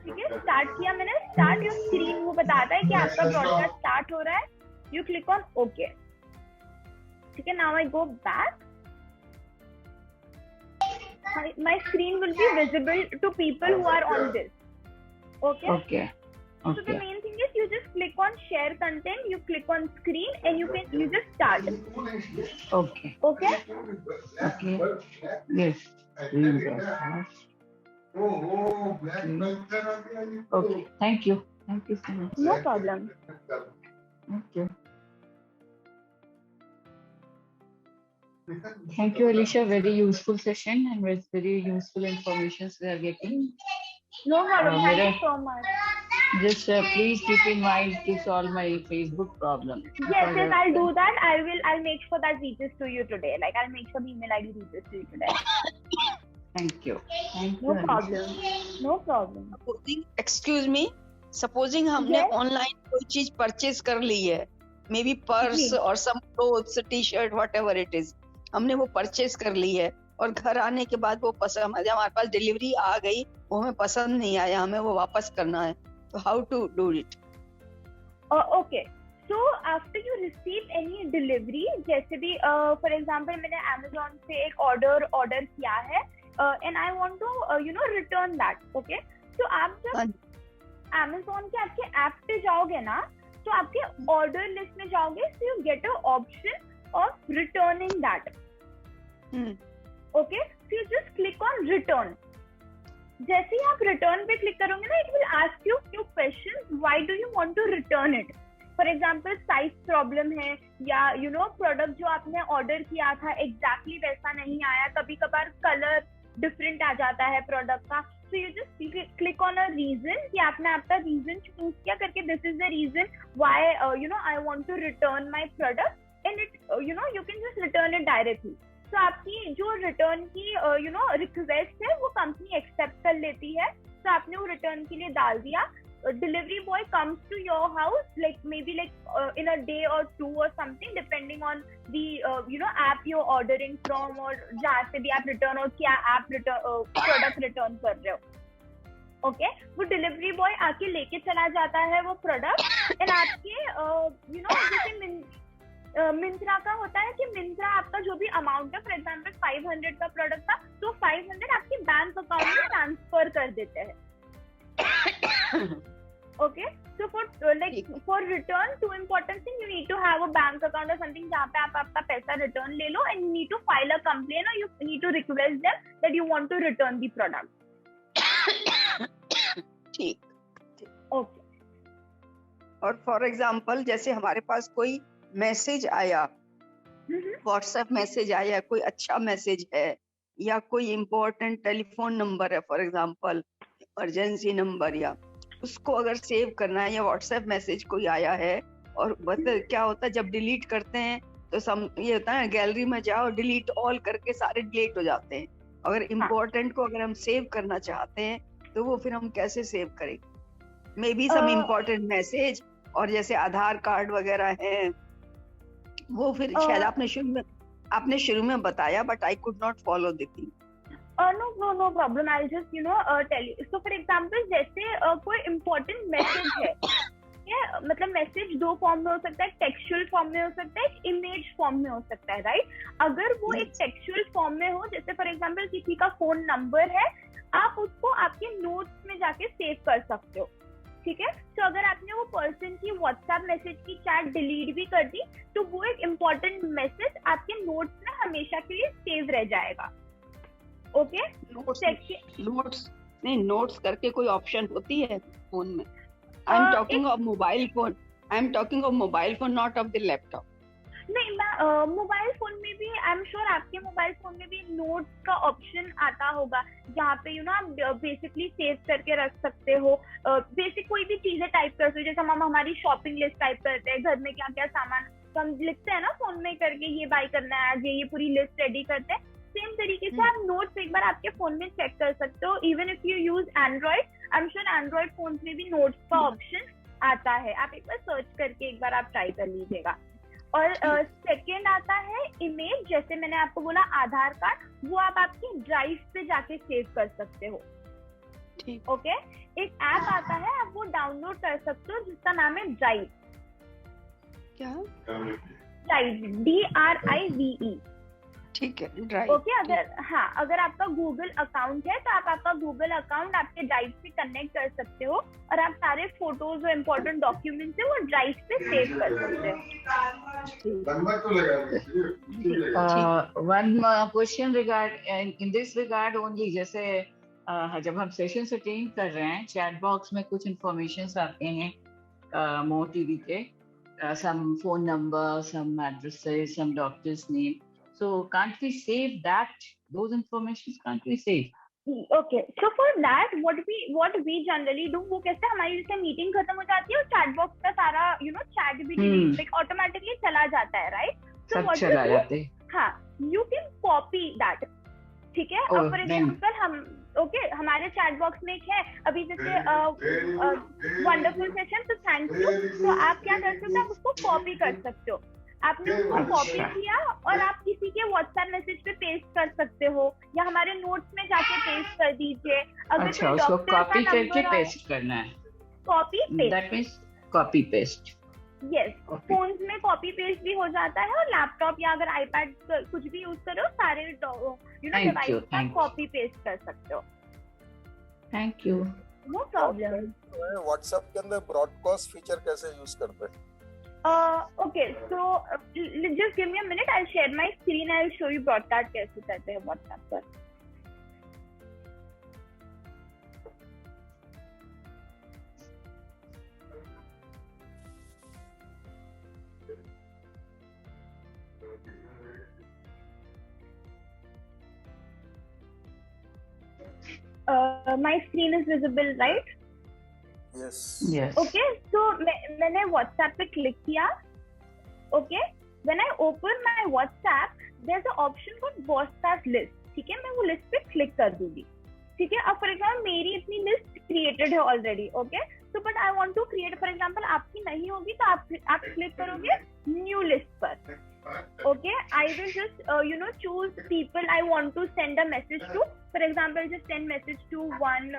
ठीक है, start किया मैंने. Start your screen वो बताता है कि आपका ब्रॉडकास्ट स्टार्ट हो रहा है. You click on okay. ठीक है, now I go back. My screen will be visible to people who are on this. Okay. Okay. So the main thing is you just click on share content, you click on screen, and you just start. Okay. Okay. Okay. Yes. Okay. Thank you. Thank you so much. No problem. Thank you. Thank you, Alicia. Very useful session and with very useful information we are getting. No problem. Thank you Mera- so much. Just please keep in mind to solve my Facebook problem. Yes, I'll do that. I'll make sure that reaches to you today. Like, I'll make sure the email ID reaches to you today. Thank you. Thank you. No Alicia. problem. No problem. Excuse me, supposing हमने Yes. Online कोई चीज purchase कर ली है, may be purse जी. और some clothes, T shirt, whatever it is, हमने वो purchase कर ली है और घर आने के बाद वो पसंद, हमारे पास डिलीवरी आ गई, वो हमें पसंद नहीं आया, हमें वो वापस करना है, तो how to do it? Okay. So after you receive any delivery, जैसे भी for example मैंने Amazon से एक order किया है and I want to return that, okay? तो आप जब Amazon के आपके ऐप पे जाओगे ना, तो आपके order list में जाओगे, so you get an option of returning that. Okay? So you just click on return. जैसे ही आप return पे click करोगे ना, it will ask you few questions. Why do you want to return it? For example size problem है, या product जो आपने order किया था एग्जैक्टली वैसा नहीं आया, कभी कभार कलर डिफरेंट आ जाता है प्रोडक्ट का. So you just click on a reason कि आपने आपका रीजन चूज किया करके, this is the reason why I want to return my product, and it you can just return it directly. तो आपकी जो रिटर्न की रिक्वेस्ट है वो कंपनी एक्सेप्ट कर लेती है. तो आपने वो रिटर्न के लिए डाल दिया. Delivery boy comes to your house maybe in a day or two or something, depending on the app you're ordering from, or जहाँ से भी आप return और क्या app product return कर रहे हो. Okay, वो delivery boy आके लेके चला जाता है वो product, and आपके जैसे मिंत्रा का होता है कि मिंत्रा आपका जो भी अमाउंट है, फॉर एग्जाम्पल 500 का प्रोडक्ट था, तो 500 आपके बैंक अकाउंट में ट्रांसफर कर देते हैं. Okay, so for return, two important thing, you need to have a bank account or something जहाँ पे आप आपका पैसा return ले लो, and you need to file a complaint, or you need to request them that you want to return the product. ठीक. Okay. और for example जैसे हमारे पास कोई मैसेज आया, व्हाट्सएप मैसेज आया, कोई अच्छा मैसेज है, या कोई इम्पोर्टेंट टेलीफोन नंबर है, फॉर एग्जाम्पल इमरजेंसी नंबर, या उसको अगर सेव करना है, या व्हाट्सएप मैसेज कोई आया है, और क्या होता है जब डिलीट करते हैं तो ये होता है गैलरी में जाओ, डिलीट ऑल करके सारे डिलीट हो जाते हैं. अगर इम्पोर्टेंट को अगर हम सेव करना चाहते हैं तो वो फिर हम कैसे सेव करेंगे? Maybe some important message, और जैसे आधार कार्ड वगैरह है, वो फिर शायद आपने शुरू में बताया, but I could not follow the thing. No problem. I'll just tell you. So for example, जैसे कोई important message है, मतलब मैसेज दो फॉर्म में हो सकता है, टेक्सचुअल फॉर्म में हो सकता है, इमेज फॉर्म में हो सकता है, राइट? अगर वो एक टेक्सचुअल फॉर्म में हो, जैसे फॉर एग्जांपल किसी का फोन नंबर है, आप उसको आपके नोट्स में जाके सेव कर सकते हो, ठीक है? तो अगर आपने वो पर्सन की व्हाट्सएप मैसेज की चैट डिलीट भी कर दी, तो वो एक इम्पोर्टेंट मैसेज आपके नोट्स में हमेशा के लिए सेव रह जाएगा. ओके, नोट्स करके कोई ऑप्शन होती है फोन में? I am talking of mobile phone. I am talking of mobile phone, not of the laptop. नहीं, मोबाइल फोन में भी आई एम श्योर आपके मोबाइल फोन में भी नोट्स का ऑप्शन आता होगा, जहाँ पे आप बेसिकली सेव करके रख सकते हो. बेसिक कोई भी चीजें टाइप कर सकते हो, जैसे हम हमारी शॉपिंग लिस्ट टाइप करते हैं, घर में क्या क्या सामान तो हम लिखते हैं ना फोन में करके, ये बाय करना है आज, ये पूरी लिस्ट रेडी करते हैं. सेम तरीके से आप नोट्स एक बार आपके फोन में चेक कर सकते हो. Even if you use Android, I am sure Android phone में भी नोट्स का ऑप्शन आता है. आप एक बार सर्च करके एक बार आप ट्राई कर लीजिएगा. और सेकेंड आता है इमेज. जैसे मैंने आपको बोला आधार कार्ड, वो आप आपकी ड्राइव पे जाके सेव कर सकते हो. ओके, एक ऐप आता है, आप वो डाउनलोड कर सकते हो जिसका नाम है ड्राइव. क्या? Drive, DRIVE. ठीक है, ड्राइव. ओके, अगर आपका गूगल अकाउंट है तो आप आपका गूगल अकाउंट आपके ड्राइव से कनेक्ट कर सकते हो, और आप सारे फोटोज और इम्पोर्टेंट डॉक्यूमेंट्स है वो ड्राइव पे सेव कर सकते हो. One question in this regard only, जैसे जब हम सेशन अटेंड कर रहे हैं, चैट बॉक्स में कुछ इंफॉर्मेशन आते हैं मोर टीवी के, some phone number, some addresses, some doctor's name. So can't we save that? Those informations can't we save? Okay, so for that what we generally do, वो कैसे हमारी जैसे मीटिंग खत्म हो जाती है और चैट बॉक्स का सारा चैट भी ऑटोमेटिकली चला जाता है, राइट? सब चला जाते हैं. हाँ, you can copy that. ठीक है, और फॉर एग्जाम्पल हमारे चैट बॉक्स में एक है अभी, जैसे वंडरफुल सेशन, तो थैंक यू. तो आप क्या कर सकते हो, आप उसको कॉपी कर सकते हो. आपने उसको कॉपी किया और आप किसी के व्हाट्सएप मैसेज पे पेस्ट कर सकते हो, या हमारे नोट्स में जाके पेस्ट कर दीजिए. अगर अच्छा, उसको कॉपी करके पेस्ट करना है. Copy paste, that means copy paste. Yes, phones में कॉपी पेस्ट भी हो जाता है और लैपटॉप या अगर आईपैड कुछ भी यूज करो सारे डिवाइस पर कॉपी पेस्ट कर सकते हो. Thank you. No problem. WhatsApp के अंदर ब्रॉडकास्ट फीचर कैसे यूज करते हैं? Okay, so just give me a minute. I'll share my screen. I'll show you broadcast कैसे करते हैं WhatsApp पर. My screen is visible, right? Yes. Yes. Okay, so मैंने WhatsApp पे क्लिक किया. Okay, when I open my WhatsApp, there's an option called broadcast list. ठीक है, मैं वो लिस्ट पे क्लिक कर दूंगी. ठीक है, अब फॉर एग्जाम्पल मेरी इतनी लिस्ट क्रिएटेड है already. Okay, so but I want to create, for example आपकी नहीं होगी तो आप क्लिक करोगे न्यू लिस्ट पर. Okay, I will just choose people I want to send a message to. For example, just send message to one.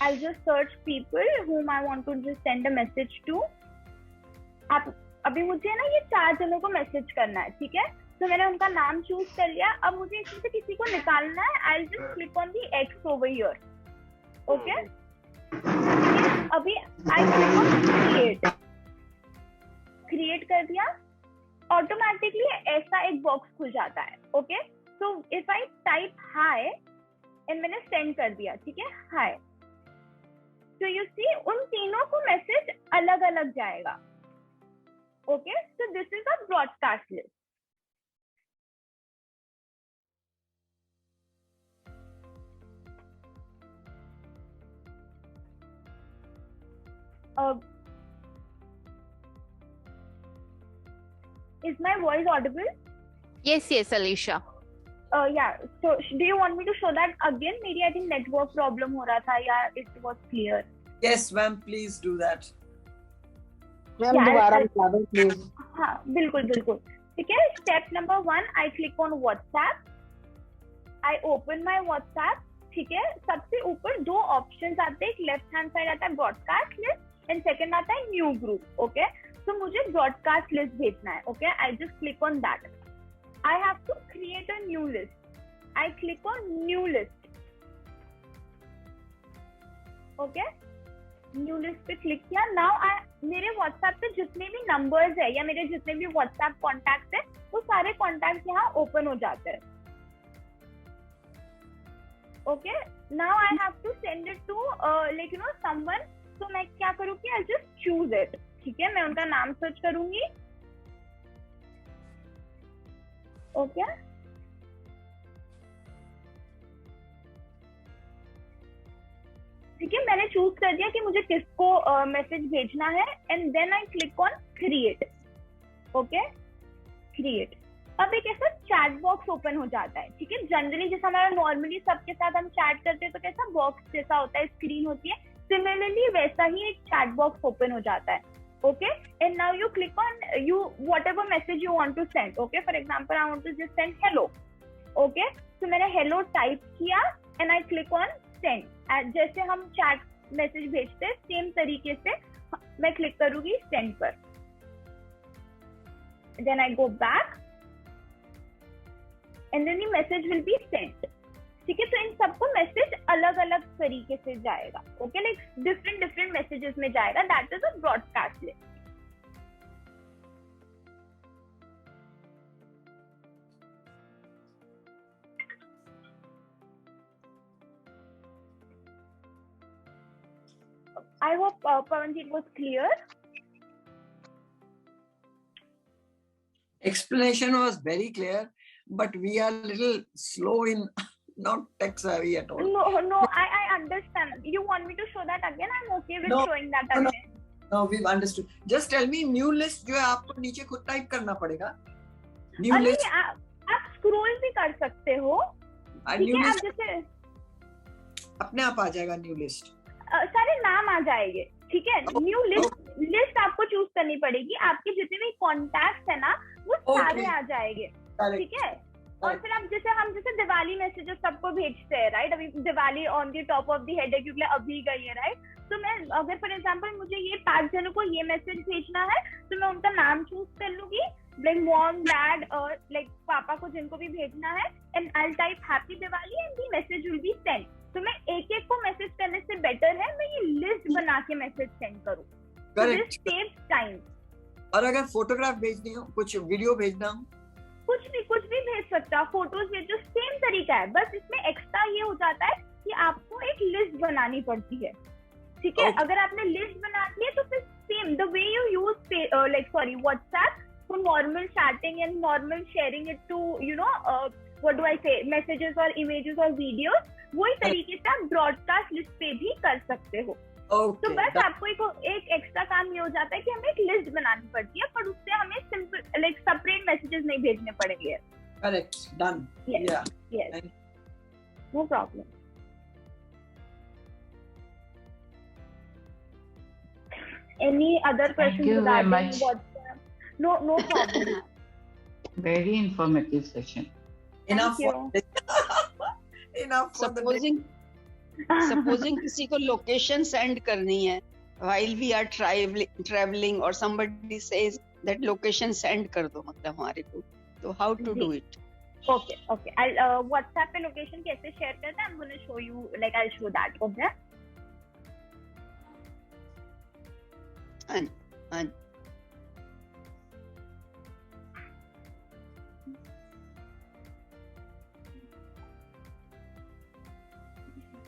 I'll just search people whom I want to just send a message to. आप अभी मुझे ना ये 4 जनों को message करना है. ठीक है, तो मैंने उनका नाम चूज कर लिया. अब मुझे इसमें से किसी को निकालना है. I'll just click on the X over here. Okay. अभी I click on create कर दिया. ऑटोमेटिकली ऐसा एक बॉक्स खुल जाता है. Okay, so if I type hi and मैंने सेंड कर दिया. ठीक है, हाय. तो यू सी उन तीनों को मैसेज अलग अलग जाएगा. Okay, so this is a broadcast list. Is my voice audible? Yes, Alisha. Yeah. So do you want me to show that again? Maybe I think network problem हो रहा था या it was clear. Yes, ma'am. Please do that. Ma'am दोबारा बता दो please. हाँ, बिल्कुल बिल्कुल. ठीक है. Step number 1, I click on WhatsApp. I open my WhatsApp. ठीक है, सबसे ऊपर 2 ऑप्शंस आते हैं. एक लेफ्ट हैंड साइड आता है ब्रॉडकास्ट लिस्ट एंड सेकंड आता है न्यू ग्रुप. ओके, तो मुझे ब्रॉडकास्ट लिस्ट भेजना है. Okay, I just click on that. I have to create a new list. I click on new list. Okay, new list पे click किया. Now मेरे WhatsApp पे जितने भी नंबर्स है या मेरे जितने भी व्हाट्सएप कॉन्टैक्ट है वो सारे कॉन्टैक्ट यहाँ ओपन हो जाते हैं. Okay, now I have to send it to someone. तो मैं क्या करूँगी, आई जस्ट चूज इट. ठीक है, मैं उनका नाम सर्च करूंगी. ओके, ठीक है, मैंने चूज कर दिया कि मुझे किसको मैसेज भेजना है and then I click on create. Okay, create. अब एक ऐसा चैट बॉक्स ओपन हो जाता है. ठीक है, जनरली जैसा हमारा नॉर्मली सबके साथ हम चैट करते हैं तो कैसा बॉक्स जैसा होता है, स्क्रीन होती है. सिमिलरली वैसा ही एक चैट बॉक्स ओपन हो जाता है. Okay, and now you click on whatever message you want to send. Okay, for example, I want to just send hello. Okay, so मैंने hello टाइप किया and I click on send. जैसे हम chat message भेजते हैं same तरीके से मैं click करूंगी send पर. Then I go back and then the message will be sent. ठीक है, तो इन सबको मैसेज अलग अलग तरीके से जाएगा. ओके, लाइक डिफरेंट मैसेजेस में जाएगा. That is a broadcast list. I hope Pawanji, it was clear. Explanation was very clear, but we are little slow in not tech savvy at all. No, I understand. You want me to show that again? I'm okay with showing that again. No, we've understood. Just tell me new list जो है आपको नीचे खुद type करना पड़ेगा. New list. आप scroll भी कर सकते हो. New आप list जैसे अपने आप आ जाएगा न्यू लिस्ट. सारे नाम आ जाएंगे. ठीक है, न्यू लिस्ट आपको चूज करनी पड़ेगी. आपके जितने भी कॉन्टैक्ट्स है ना वो सारे आ जाएंगे. ठीक है, और फिर हम जैसे दिवाली मैसेजेस सबको भेजते हैं, राइट. अभी Diwali on the top of the head है क्योंकि अभी गई है, राइट. तो मैं अगर फॉर एग्जाम्पल मुझे ये 5 जनों को ये मैसेज भेजना है तो मैं उनका नाम चूज कर लूंगी, लाइक मॉम, डैड और लाइक पापा को जिनको भी भेजना है, and I type happy Diwali and the message will be send. तो मैं एक एक को मैसेज करने से बेटर है मैं ये लिस्ट बना के मैसेज सेंड करूँ, दिस सेव्स टाइम। और अगर फोटोग्राफ भेजनी हो, कुछ वीडियो भेजना हो, कुछ भी भेज सकता, फोटोज भेजो, सेम तरीका है, बस इसमें एक्स्ट्रा ये हो जाता है कि आपको एक लिस्ट बनानी पड़ती है, ठीक है। अगर आपने लिस्ट बना ली है तो फिर same the way you use WhatsApp for normal chatting and normal sharing it to what do I say messages और इमेजेस और वीडियोस, वही तरीके से आप ब्रॉडकास्ट लिस्ट पे भी कर सकते हो। तो बस आपको एक एक्स्ट्रा काम ये हो जाता है कि हमें एक लिस्ट बनानी पड़ती है, पर उससे हमें सिंपल लाइक सेपरेट मैसेजेस नहीं भेजने पड़ेंगे। करेक्ट, डन, या yes, no problem. Any other questions regarding WhatsApp? No problem. Very informative session. Enough. Enough. Supposing किसी को location send करनी है while we are traveling or somebody says that location send कर दो मतलब हमारे को, तो how to do it? Okay. I'll WhatsApp पे location कैसे share करते हैं, I'm going to show you, like I'll show that. Okay.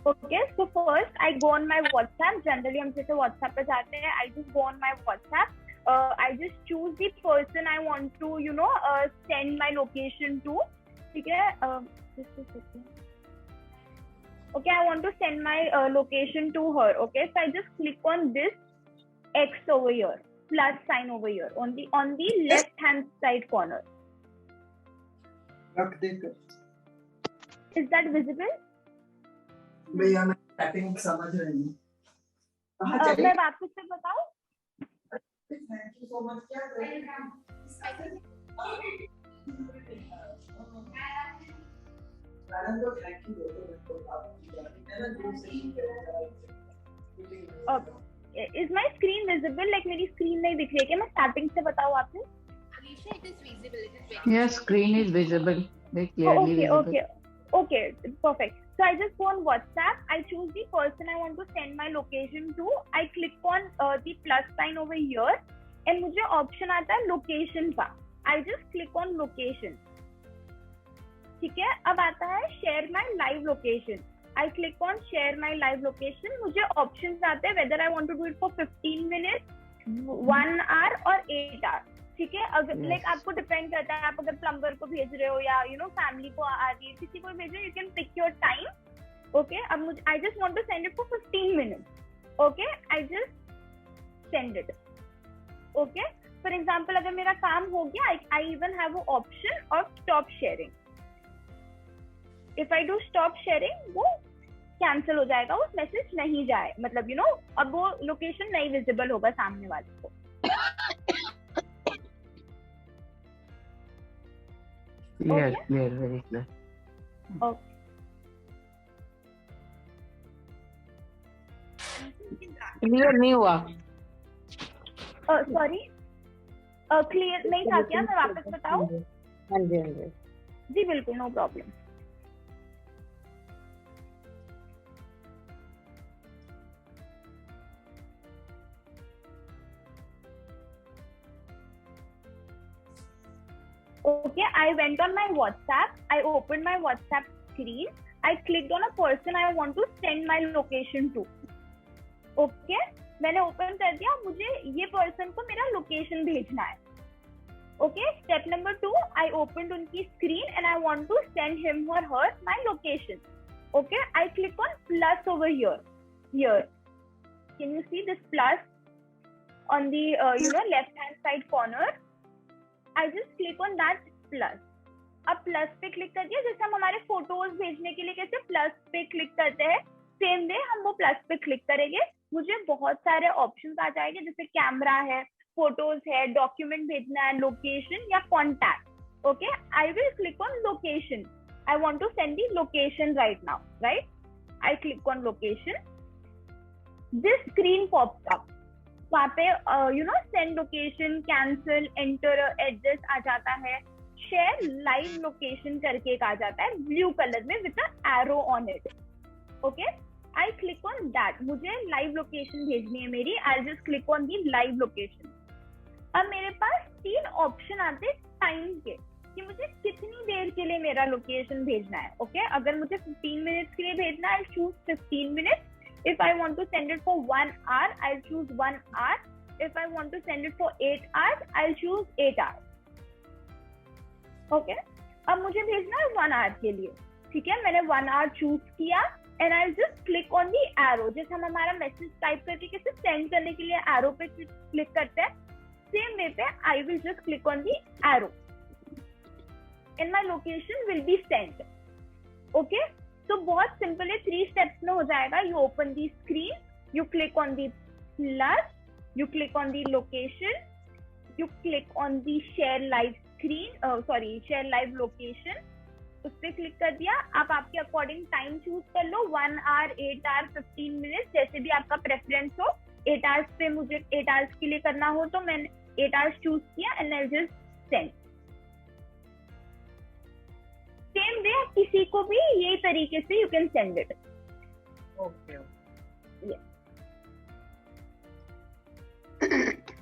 Okay, so first I go on my WhatsApp. Generally हम जैसे WhatsApp पे जाते हैं, I just go on my WhatsApp. I just choose the person I want to, send my location to. ठीक है? Just a second. Okay, I want to send my location to her. Okay, so I just click on this X over here, plus sign over here on the left hand side corner. Is that visible? भैया मैं typing समझ रही हूँ। मैं वापस से बताऊँ? Thank you so much. Is my screen visible? Like मेरी screen नहीं दिख रही है क्या? मैं starting से बताऊँ आपको? Alisha, it is visible. It is very. Yes, screen is visible. Very clearly visible. Okay, perfect. So I just go on WhatsApp. I choose the person I want to send my location to. I click on the plus sign over here, and मुझे option आता है location का. I just click on location. ठीक है? अब आता है share my live location. I click on share my live location. मुझे options आते हैं whether I want to do it for 15 minutes, 1 hour और 8 hours. ठीक है, अगर लाइक आपको डिपेंड करता है, आप अगर प्लम्बर को भेज रहे हो या फैमिली को आ रही है, किसी को भेज रहे हो, you can pick your time. Okay, अब मुझे I just want to send it for 15 minutes. Okay, I just send it. Okay, for example अगर मेरा काम हो गया, I even have option of stop sharing. If I do stop sharing, वो cancel हो जाएगा, वो मैसेज नहीं जाए, मतलब अब वो लोकेशन नहीं विजिबल होगा सामने वाले को। Clear, very clear. Okay. Clear नहीं हुआ। Sorry, clear नहीं था क्या? मैं वापस बताऊं? हाँ जी। जी बिल्कुल, no problem. Okay, I went on my WhatsApp. I opened my WhatsApp screen. I clicked on a person I want to send my location to. Okay, मैंने open कर दिया, मुझे ये person को मेरा location भेजना है. Okay, step number 2, I opened उनकी screen and I want to send him or her my location. Okay, I click on plus over here. Here, can you see this plus on the left hand side corner? I just click on that plus. अब plus पे click कर दिया, जैसे हम हमारे photos भेजने के लिए कैसे प्लस पे क्लिक करते हैं, सेम वे हम वो प्लस पे क्लिक करेंगे। मुझे बहुत सारे ऑप्शंस आ जाएंगे, जैसे कैमरा है, फोटोज है, डॉक्यूमेंट भेजना है, लोकेशन या contact. Okay, I will click on location. I want to send the location right now, right? I click on location. This screen pops up, वहाँ पे you know send location, cancel, enter address आ जाता है, share live location करके एक आ जाता है blue colour में with arrow on it. Okay, I click on that. मुझे लाइव लोकेशन भेजनी है मेरी. आई just click on the live location. अब मेरे पास 3 ऑप्शन आते हैं टाइम के कि मुझे कितनी देर के लिए मेरा लोकेशन भेजना है. ओके, अगर मुझे 15 मिनट्स के लिए भेजना है, I choose 15 minutes. If I want to send it for 1 hour, I'll choose 1 hour. If I want to send it for 8 hours, I'll choose 8 hours. Okay? अब मुझे भेजना है 1 hour के लिए. ठीक है, मैंने 1 hour चूज किया and I'll just click on the arrow. जैसे हम हमारा मैसेज टाइप करके कैसे सेंड करने के लिए एरो पे क्लिक करते हैं, सेम वे पे I will just click on the arrow and my location will be sent. Okay? तो बहुत सिंपल है, 3 स्टेप्स में हो जाएगा. You open the screen, you click on the plus, you click on the location, you click on the share live screen, share live location. उस पर click कर दिया. आप आपके अकॉर्डिंग टाइम चूज कर लो, 1 hour, 8 hour, 15 मिनट, जैसे भी आपका प्रेफरेंस हो. 8 hours पे मुझे 8 hours के लिए करना हो तो मैंने 8 hours चूज किया and I just send. Same way किसी को भी यही तरीके से यू कैन सेंड इट.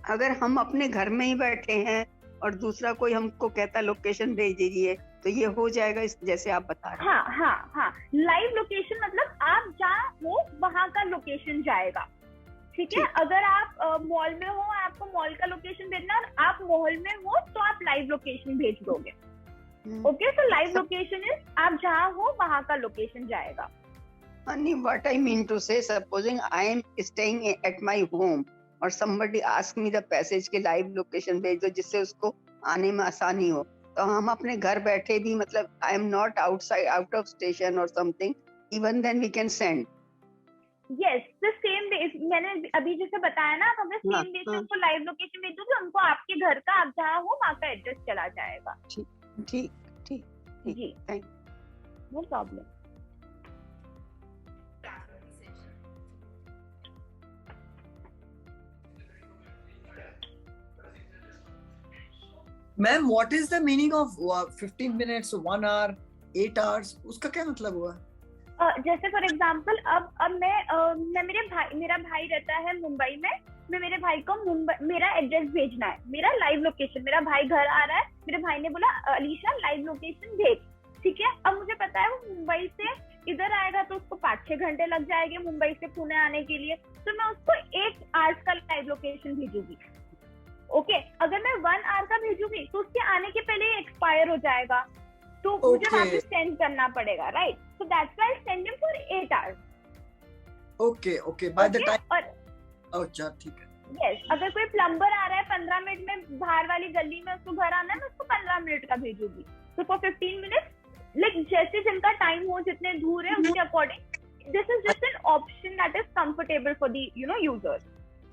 अगर हम अपने घर में ही बैठे हैं और दूसरा कोई हमको कहता लोकेशन भेज दीजिए तो ये हो जाएगा जैसे आप बता रहे हैं. हाँ. लाइव लोकेशन मतलब आप जहाँ हो वहाँ का लोकेशन जाएगा. ठीक है, अगर आप मॉल में हो, आपको मॉल का लोकेशन भेजना और आप मॉल में हो तो आप लाइव लोकेशन भेज दोगे. Okay, so live location is आप जहाँ हो वहाँ का लोकेशन जाएगा. Honey, what I mean to say, supposing I am staying at my home और somebody ask me the passage के live location भेज दो जिससे उसको आने में आसानी हो, तो हम अपने घर बैठे भी मतलब I am not outside, out of station or something, even then we can send. Yes, the same way. मैंने अभी जैसे बताया ना, आप हमें सेम डे से उनको लाइव लोकेशन भेज दो तो उनको आपके घर का, आप जहाँ हो वहाँ का एड्रेस चला जाएगा. ठीक जी, no problem. Ma'am, what is the meaning of 15 minutes, 1 hour, 8 hours? उसका क्या मतलब हुआ? जैसे फॉर एग्जांपल अब मैं मेरा भाई रहता है मुंबई में. मैं मेरे भाई को मेरा एड्रेस भेजना है, मेरा लाइव लोकेशन. मेरा भाई घर आ रहा है, मेरे भाई ने बोला अलीशा लाइव लोकेशन भेज. ठीक है, अब मुझे पता है वो मुंबई से इधर आएगा तो उसको 5-6 घंटे लग जाएंगे मुंबई से पुणे आने के लिए, तो मैं उसको 8 hours का लाइव लोकेशन भेजूंगी. ओके, अगर मैं 1 hour का भेजूंगी तो उसके आने के पहले एक्सपायर हो जाएगा, तो मुझे वापस सेंड करना पड़ेगा. Right, so that's why I send him for 8 hours. Okay, by the time. अच्छा, ठीक है. यस, अगर कोई प्लम्बर आ रहा है 15 मिनट में बाहर वाली गली में, उसको घर आना है, मैं उसको 15 मिनट का भेजूंगी. तो फॉर 15 मिनट, लाइक जैसे जिनका टाइम हो, जितने दूर है उसके according. This is just an option that is comfortable for the user.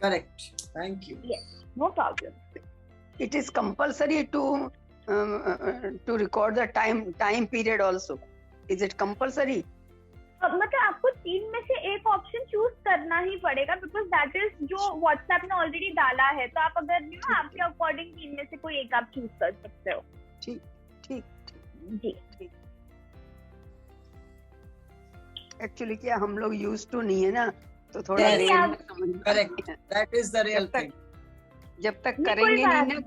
Correct, thank you. Yes, no problem. It is compulsory to record the time period also. Is it compulsory? मतलब आपको 3 में से एक ऑप्शन चूज करना ही पड़ेगा, because that is जो WhatsApp ने already डाला है. तो आप अगर आपके अकॉर्डिंग 3 में से कोई एक आप चूज कर सकते हो. ठीक जी. एक्चुअली क्या हम लोग यूज टू नहीं है ना, तो थोड़ा correct, that is the real thing. जब तक करेंगे नहीं ना,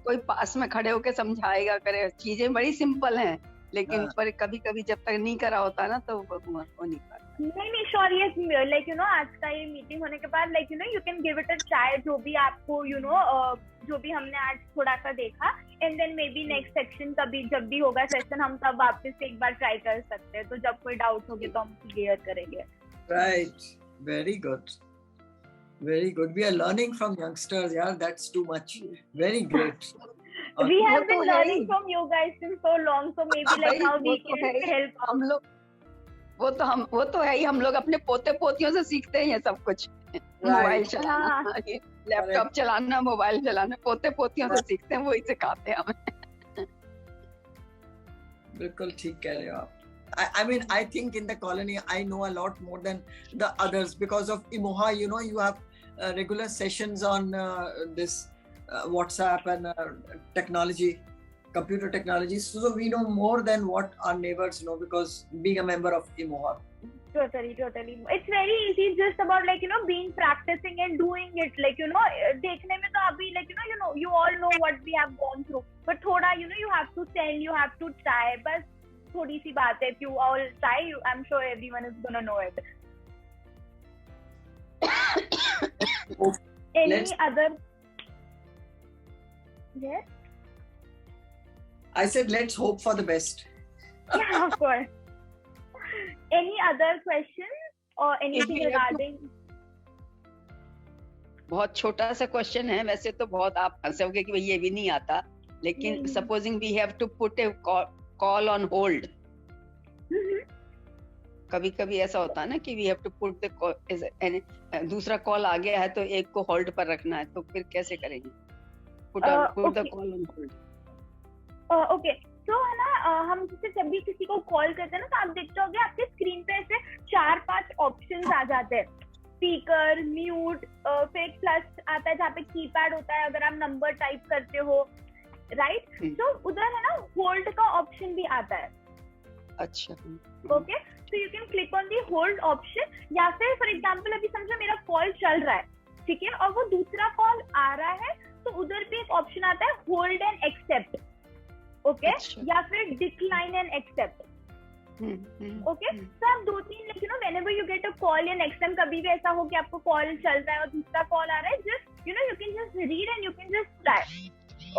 कोई पास में खड़े होके समझाएगा, करे. चीजें बड़ी सिंपल हैं, लेकिन पर कभी जब तक नहीं करा होता ना तो वो नहीं पाता. नहीं श्योर, ये लाइक आज का ये मीटिंग होने के बाद like you can give it a try, जो भी आपको जो भी हमने आज थोड़ा सा देखा, and then maybe next section कभी जब भी होगा सेशन हम तब वापस से एक बार ट्राई कर सकते हैं. तो जब कोई डाउट होगी तो हम क्लियर करेंगे. Right, very good. Very good. We are learning from youngsters. Yeah, that's too much. Very great. We have been learning from you guys since so long, so maybe like now we can help. हम लोग वो तो है ही, हम लोग अपने पोते पोतियों से सीखते हैं ये सब कुछ. मोबाइल चलाना, लैपटॉप चलाना, मोबाइल चलाना, पोते पोतियों से सीखते हैं, वही सिखाते हैं हमें. बिल्कुल ठीक कह रहे हो आप. I mean, I think in the colony, I know a lot more than the others because of Imoha. You know, you have regular sessions on this WhatsApp and technology, computer technology. So we know more than what our neighbors know because being a member of Imoha. Totally. It's very easy, just about like, you know, being practicing and doing it. Like, you know, देखने में तो अभी like, you know, you all know what we have gone through. But थोड़ा, you know, you have to send, you have to try. बस थोड़ी सी बात है. If you all try, I'm sure everyone is gonna know it. Any other? Yes. I said, let's hope for the best. Yeah, of course. Any other questions or anything regarding? बहुत छोटा सा question है, वैसे तो बहुत आप हंसोगे कि भाई ये भी नहीं आता, लेकिन supposing we have to put a call on hold. कभी कभी ऐसा होता है ना कि we have to put the दूसरा कॉल आ गया है तो एक को होल्ड पर रखना है, तो फिर कैसे करेंगे? Put the call on hold. Okay, तो है ना, हम जैसे जब भी किसी को कॉल करते हैं ना, तो आप देखते होंगे आपके स्क्रीन पे ऐसे 4-5 ऑप्शंस आ जाते हैं. स्पीकर, म्यूट, फिर एक प्लस आता है जहाँ पे कीपैड होता है अगर आप नंबर टाइप करते हो, राइट? तो उधर है ना होल्ड का ऑप्शन भी आता है. अच्छा. Okay, so you can click on the hold option. या फिर फॉर एग्जांपल अभी समझो मेरा कॉल चल रहा है, ठीक है, और वो दूसरा कॉल आ रहा है, तो उधर भी एक ऑप्शन आता है होल्ड एंड एक्सेप्ट. ओके, या फिर डिक्लाइन एंड एक्सेप्ट. ओके, तो आप 2-3 लिख लो, whenever you get a call या next time कभी भी ऐसा हो कि आपको कॉल चल रहा है और दूसरा कॉल आ रहा है, just you know you can just read and you can just try.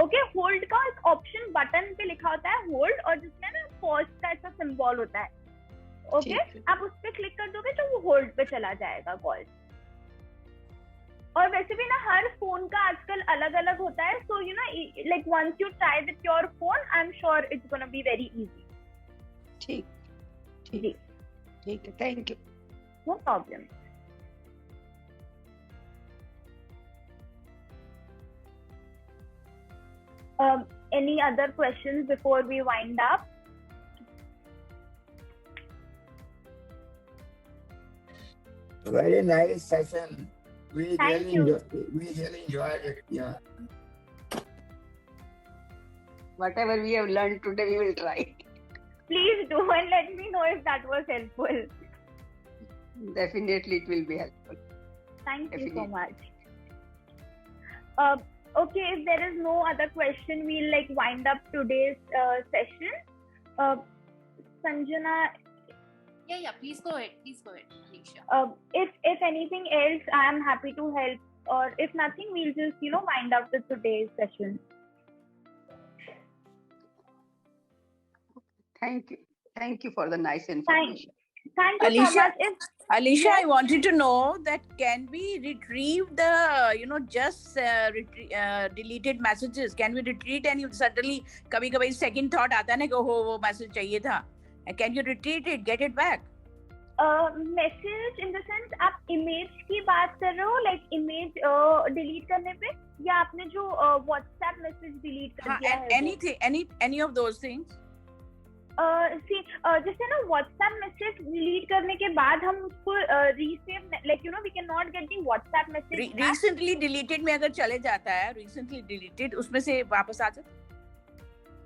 Okay, hold का एक ऑप्शन बटन पे लिखा होता है होल्ड, और जिसमें ना पॉज का ऐसा सिंबल होता है. ओके, आप उस पे क्लिक कर दोगे तो वो होल्ड पे चला जाएगा कॉल. और वैसे भी ना हर फोन का आजकल अलग अलग होता है, so you know like once you try with your phone, I am sure it's gonna be very easy. ठीक है, thank you. No problem. Any other questions before we wind up? Very nice session. We Thank really enjoyed it. Yeah. Whatever we have learned today, we will try. Please do and let me know if that was helpful. Definitely, it will be helpful. Thank you so much. Okay, if there is no other question, we'll like wind up today's session. Sanjana. Yeah, please go ahead, Alisha. If anything else, I am happy to help. Or if nothing, we'll just wind up with today's session. Thank you for the nice information. Thank you Alisha, so much. Alisha, I wanted to know that can we retrieve the just deleted messages? Can we retrieve and you suddenly कभी-कभी second thought आता है ना कि वो message चाहिए था. Can you retrieve it, get it back? Message in the sense आप image की बात कर रहे हो, like image delete करने पे, या आपने जो WhatsApp message delete कर दिया है? Anything, any of those things. जैसे ना WhatsApp मैसेज डिलीट करने के बाद हम उसको receive, like we cannot get the WhatsApp message. Recently deleted में अगर चले जाता है, recently deleted, उसमें से वापस आ जाता है.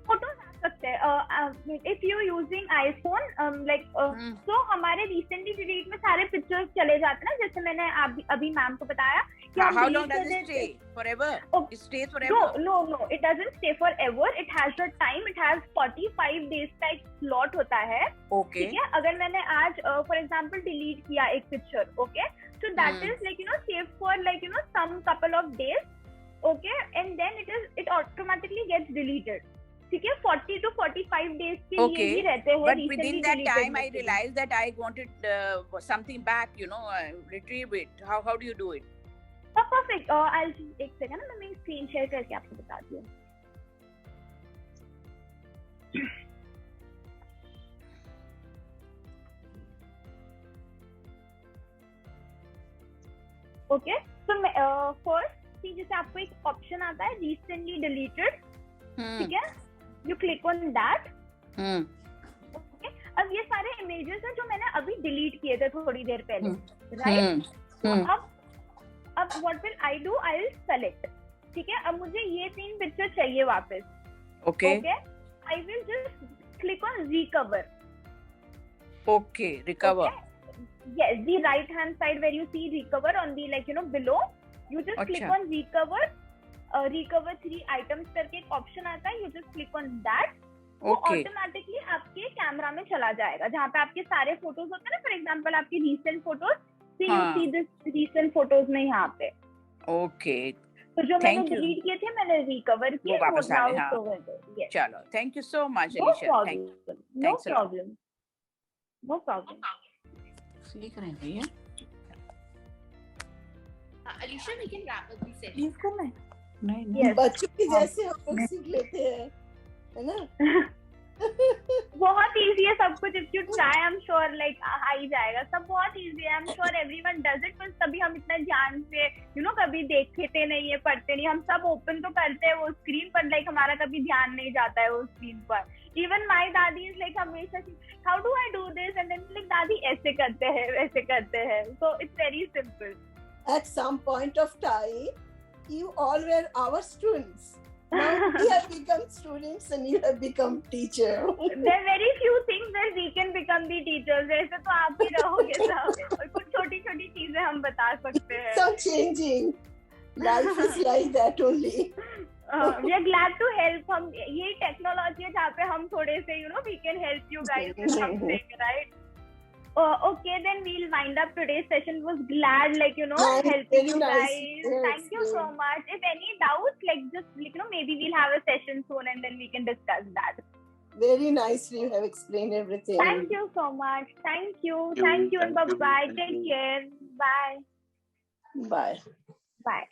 फोटोज आ सकते हैं. If you using iPhone, like तो हमारे रिसेंटली डिलीट में सारे पिक्चर्स चले जाते हैं ना, जैसे मैंने अभी मैम को बताया. How long does it stay? Forever? It stays forever? No, it doesn't stay forever. It has a time. It has 45 days का एक slot होता है. Okay. ठीक है, अगर मैंने आज for example delete किया एक picture, okay, so that is like saved for like some couple of days, okay, and then it automatically gets deleted. ठीक है, 40 to 45 days के लिए ही रहते हैं. But within that time, I realized that I wanted something back, retrieve it. How do you do it? Perfect. I'll just एक second ना, मैं screen share करके आपको बताती हूँ. ओके, तो फर्स्ट जैसे आपको एक ऑप्शन आता है रिसेंटली डिलीटेड, ठीक है, you click on that. Okay, अब ये सारे इमेजेस हैं जो मैंने अभी डिलीट किए थे थोड़ी देर पहले, राइट? अब what will I do, I will select, ठीक है? अब मुझे ये 3 पिक्चर चाहिए वापस, okay, I will just click on recover. Okay, recover. Yes, the right hand side where you see recover on the below, you just click on recover. Recover 3 items करके एक option आता है, you just click on that. वो automatically आपके camera में चला जाएगा जहाँ पे आपके सारे फोटोज होते हैं ना, फॉर एग्जांपल आपकी recent photos, you see this recent photos में यहाँ पे. ओके, तो जो मैंने डिलीट किए थे मैंने रिकवर किए, वो वापस आ गए. चलो, thank you so much Alisha. No problem, no problem. लिख रहे हैं भैया. Alisha, we can wrap up the session. Leave करना है? नहीं. Yes. बच्चों की जैसे हम लोग सीख लेते हैं, है ना? बहुत इजी है सब कुछ. If you try, I am sure like आ ही जाएगा. सब बहुत इजी है. I am sure everyone does it, बस तभी हम इतना ध्यान से कभी देखते नहीं है, पढ़ते नहीं. हम सब ओपन तो करते हैं वो स्क्रीन पर, लाइक हमारा कभी ध्यान नहीं जाता है वो स्क्रीन पर. Even my dadi is like हमेशा how do I do this, and then like dadi ऐसे करते हैं वैसे करते हैं. So it's very simple. At some point of time, you all were our students. Now we have become students and you have become teacher. There are very few things that we can become the teachers. ऐसे तो आप ही रहोगे सब, और कुछ छोटी छोटी चीजें हम बता सकते हैं. So changing. Life is like that only. We are glad to help. हम ये टेक्नोलॉजी है जहाँ पे हम थोड़े से we can help you guys with something, right? Okay, then we'll wind up today's session. Was glad helping you guys. Yes, thank you so much. If any doubts, just maybe we'll have a session soon and then we can discuss that. Very nicely you have explained everything. Thank you so much. Thank you and bye bye. Take care. Bye. Bye. Bye.